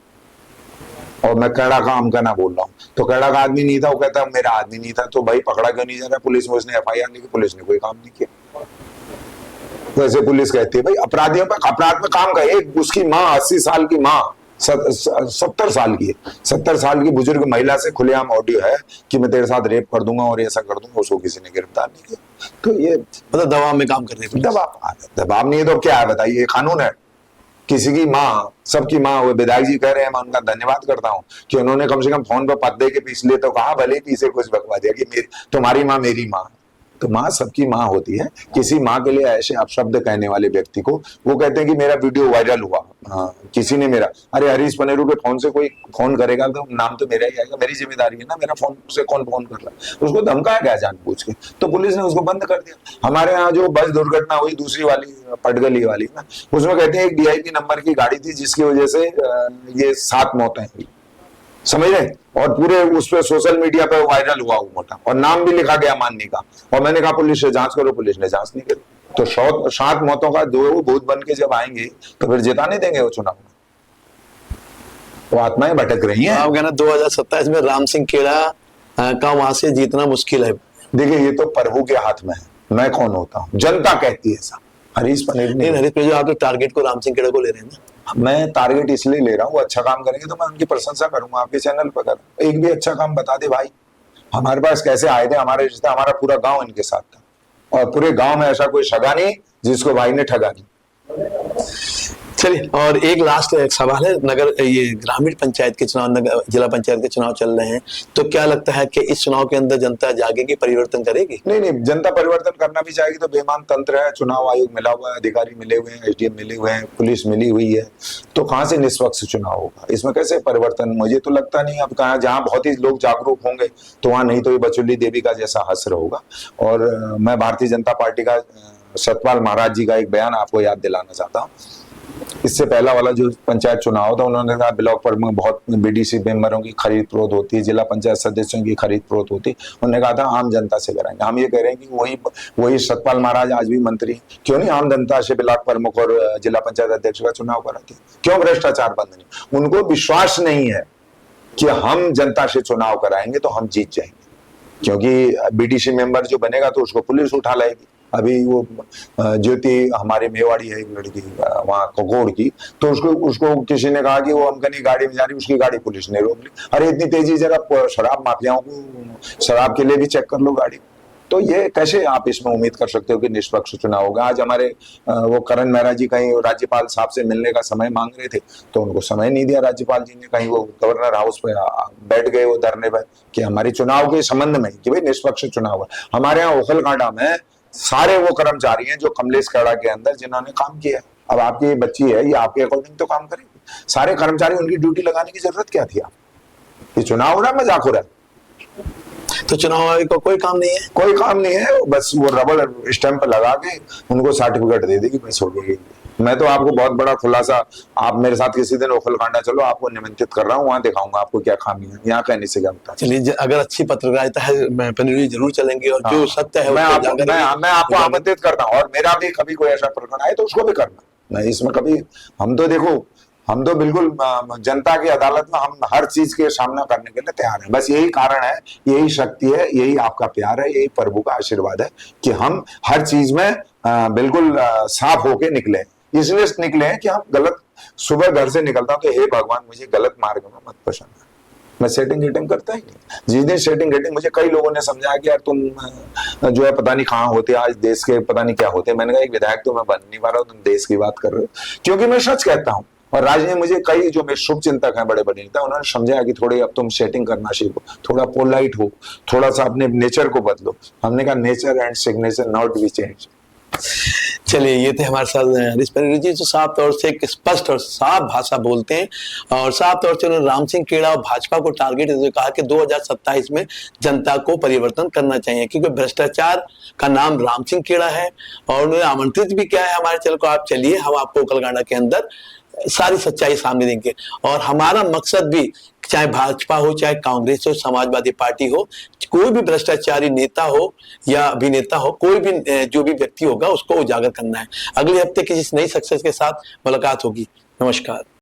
[SPEAKER 2] और मैं कड़ा का हम का ना बोल रहा हूँ। तो कड़ा का आदमी नहीं था, वो कहता मेरा आदमी नहीं था। तो भाई पकड़ा क्यों नहीं जा रहा? पुलिस में उसने एफआईआर लिखी, पुलिस ने कोई काम नहीं किया। वैसे पुलिस कहती है भाई अपराधियों पर अपराध में काम करे। एक उसकी माँ 80 साल की माँ 70 साल की है, 70 साल की बुजुर्ग महिला से खुलेआम ऑडियो है कि मैं तेरे साथ रेप कर दूंगा और ऐसा कर दूंगा, उसको किसी ने गिरफ्तार नहीं किया। तो ये
[SPEAKER 1] मतलब दबाव में काम कर रहे हैं।
[SPEAKER 2] दबाव नहीं है तो क्या है बताइए? ये कानून है। किसी की माँ, सबकी माँ, वो विधायक जी कह रहे हैं, मैं उनका धन्यवाद करता हूँ कि उन्होंने कम से कम फोन पर पद दे के पीस ले तो कहा, भले पीछे कुछ बकवा दिया कि तुम्हारी माँ मेरी माँ। तो माँ सबकी माँ होती है। किसी माँ के लिए ऐसे अपशब्द कहने वाले व्यक्ति को, वो कहते हैं कि मेरा वीडियो वायरल हुआ, किसी ने मेरा, अरे हरीश पनेरू के फोन से कोई फोन करेगा तो नाम तो मेरा ही आएगा, मेरी जिम्मेदारी है ना, मेरा फोन से कौन फोन कर रहा है? उसको धमकाया गया जानबूझ के, तो पुलिस ने उसको बंद कर दिया। हमारे यहाँ जो बस दुर्घटना हुई दूसरी वाली पटगली वाली ना, उसमें कहते हैं एक वीआईपी नंबर की गाड़ी थी जिसकी वजह से ये 7 मौतें हुई, समझ रहे? और पूरे उस पर सोशल मीडिया पे वायरल हुआ वो मोटा, और नाम भी लिखा गया माननी का। और मैंने कहा पुलिस से जांच करो, पुलिस ने जांच नहीं करी। तो 7 मौतों का 2 भूत बन के जब आएंगे तो फिर जिता नहीं देंगे वो चुनाव में। वो आत्माएं भटक रही हैं।
[SPEAKER 1] आप कहना 2027 में राम सिंह खेड़ा का वहां से जीतना मुश्किल है।
[SPEAKER 2] देखिए ये तो प्रभु के हाथ में है, मैं कौन होता हूँ? जनता कहती है ऐसा। हरीश पनेरू
[SPEAKER 1] नहीं, हरीश पनेरू आप तो टारगेट को राम सिंह खेड़ा को ले रहे हैं ना?
[SPEAKER 2] मैं टारगेट इसलिए ले रहा हूँ, अच्छा काम करेंगे तो मैं उनकी प्रशंसा करूंगा आपके चैनल पर। कर एक भी अच्छा काम बता दे भाई। हमारे पास कैसे आए थे हमारे रिश्ते, हमारा पूरा गांव इनके साथ था, और पूरे गांव में ऐसा कोई सगा नहीं जिसको भाई ने ठगा नहीं।
[SPEAKER 1] चलिए, और एक लास्ट एक सवाल है, नगर ये ग्रामीण पंचायत के चुनाव, जिला पंचायत के चुनाव चल रहे हैं, तो क्या लगता है कि इस चुनाव के अंदर जनता जागेगी, परिवर्तन करेगी?
[SPEAKER 2] नहीं, जनता परिवर्तन करना भी चाहेगी तो बेईमान तंत्र है, चुनाव आयोग मिला हुआ है, अधिकारी मिले हुए हैं, एसडीएम मिले हुए हैं, पुलिस मिली हुई है, तो कहाँ से निष्पक्ष चुनाव होगा? इसमें कैसे परिवर्तन? मुझे तो लगता नहीं। अब कहाँ, जहाँ बहुत ही लोग जागरूक होंगे तो वहां नहीं तो ये बचुली देवी का जैसा हश्र होगा। और मैं भारतीय जनता पार्टी का सतपाल महाराज जी का एक बयान आपको याद दिलाना चाहता हूँ। इससे पहला वाला जो पंचायत चुनाव था, उन्होंने कहा ब्लॉक पर में बहुत बीडीसी मेंबरों की खरीद फरोख्त होती है, जिला पंचायत सदस्यों की खरीद फरोख्त होती है। उन्होंने कहा था आम जनता से कराएंगे। हम ये कह रहे हैं कि वही सतपाल महाराज आज भी मंत्री, क्यों नहीं आम जनता से ब्लॉक प्रमुख और जिला पंचायत अध्यक्ष का चुनाव कराते? क्यों भ्रष्टाचार बंद नहीं? उनको विश्वास नहीं है कि हम जनता से चुनाव कराएंगे तो हम जीत जाएंगे, क्योंकि बीडीसी मेंबर जो बनेगा तो उसको पुलिस उठा लाएगी। अभी वो ज्योति हमारे मेवाड़ी है एक लड़की वहां ककोड़ की, तो उसको किसी ने कहा कि वो हमकनी गाड़ी में जा रही, उसकी गाड़ी पुलिस ने रोक ली। अरे इतनी तेजी, जरा शराब माफियाओं को शराब के लिए भी चेक कर लो गाड़ी। तो ये कैसे आप इसमें उम्मीद कर सकते हो कि निष्पक्ष चुनाव होगा? आज हमारे वो करण मेहरा जी कहीं राज्यपाल साहब से मिलने का समय मांग रहे थे, तो उनको समय नहीं दिया राज्यपाल जी ने, कहीं वो गवर्नर हाउस पे बैठ गए वो धरने पर कि हमारे चुनाव के संबंध में कि भाई निष्पक्ष चुनाव है। हमारे यहाँ ओखलकांडा में सारे वो कर्मचारी हैं जो कमलेश खेड़ा के अंदर जिन्होंने काम किया। अब आपकी बच्ची है, ये आपके अकॉर्डिंग तो काम करेगी। सारे कर्मचारी, उनकी ड्यूटी लगाने की जरूरत क्या थी? आप ये चुनाव हो रहा है, मजाक हो रहा है?
[SPEAKER 1] तो चुनाव आयोग को कोई काम नहीं है,
[SPEAKER 2] कोई काम नहीं है, बस वो रबड़ स्टैंप लगा के उनको सर्टिफिकेट दे देगी, बस हो गई। मैं तो आपको बहुत बड़ा खुलासा, आप मेरे साथ किसी दिन ओखलकांडा चलो, आपको निमंत्रित कर रहा हूँ, वहां दिखाऊंगा आपको क्या खामी है। यहाँ कहने से क्या होता है?
[SPEAKER 1] चलिए, अगर अच्छी पत्रकारिता है पनीरी जरूर चलेंगे, और जो सत्य है
[SPEAKER 2] मैं आपको
[SPEAKER 1] उजागर
[SPEAKER 2] आमंत्रित करता हूँ, और मेरा भी कभी कोई ऐसा प्रकरण आए तो उसको भी करना। मैं इसमें कभी, हम तो देखो, हम तो बिल्कुल जनता की अदालत में हम हर चीज के सामना करने के लिए तैयार हैं। बस यही कारण है, यही शक्ति है, यही आपका प्यार है, यही प्रभु का आशीर्वाद है कि हम हर चीज में बिल्कुल साफ होके निकले। इसलिए निकले हैं कि हम गलत, सुबह घर से निकलता हूं तो हे भगवान मुझे गलत मार्ग में मत पसंद है, मैं सेटिंग गेटिंग करता ही नहीं। जिस दिन सेटिंग गेटिंग, मुझे कई लोगों ने समझाया कि यार तुम जो है पता नहीं कहाँ होते, आज देश के पता नहीं क्या होते। मैंने कहा एक विधायक तो मैं बन नहीं पा रहा हूँ, तुम देश की बात कर रहे हो, क्योंकि मैं सच कहता हूँ। और राज ने मुझे, कई जो मेरे शुभ चिंतक हैं, बड़े बड़े नेता, उन्होंने समझाया कि थोड़ी अब तुम सेटिंग करना सीखो, थोड़ा पोलाइट हो, थोड़ा सा अपने नेचर को बदलो। हमने कहा nature and signature not be change.
[SPEAKER 1] चलिए, ये थे हमारे साथ हरीश पनीरी जी, जो साफ तौर से एक स्पष्ट और साफ भाषा बोलते हैं, और साफ तौर से उन्होंने राम सिंह खेड़ा और भाजपा को टारगेट करते हुए कहा कि 2027 में जनता को परिवर्तन करना चाहिए, क्योंकि भ्रष्टाचार का नाम राम सिंह खेड़ा है। और उन्होंने आमंत्रित भी किया है हमारे चैनल को, आप चलिए, हम आपको ओखलकांडा के अंदर सारी सच्चाई सामने देंगे। और हमारा मकसद भी, चाहे भाजपा हो, चाहे कांग्रेस हो, समाजवादी पार्टी हो, कोई भी भ्रष्टाचारी नेता हो या अभिनेता हो, कोई भी जो भी व्यक्ति होगा, उसको उजागर करना है। अगले हफ्ते किसी नई सक्सेस के साथ मुलाकात होगी। नमस्कार।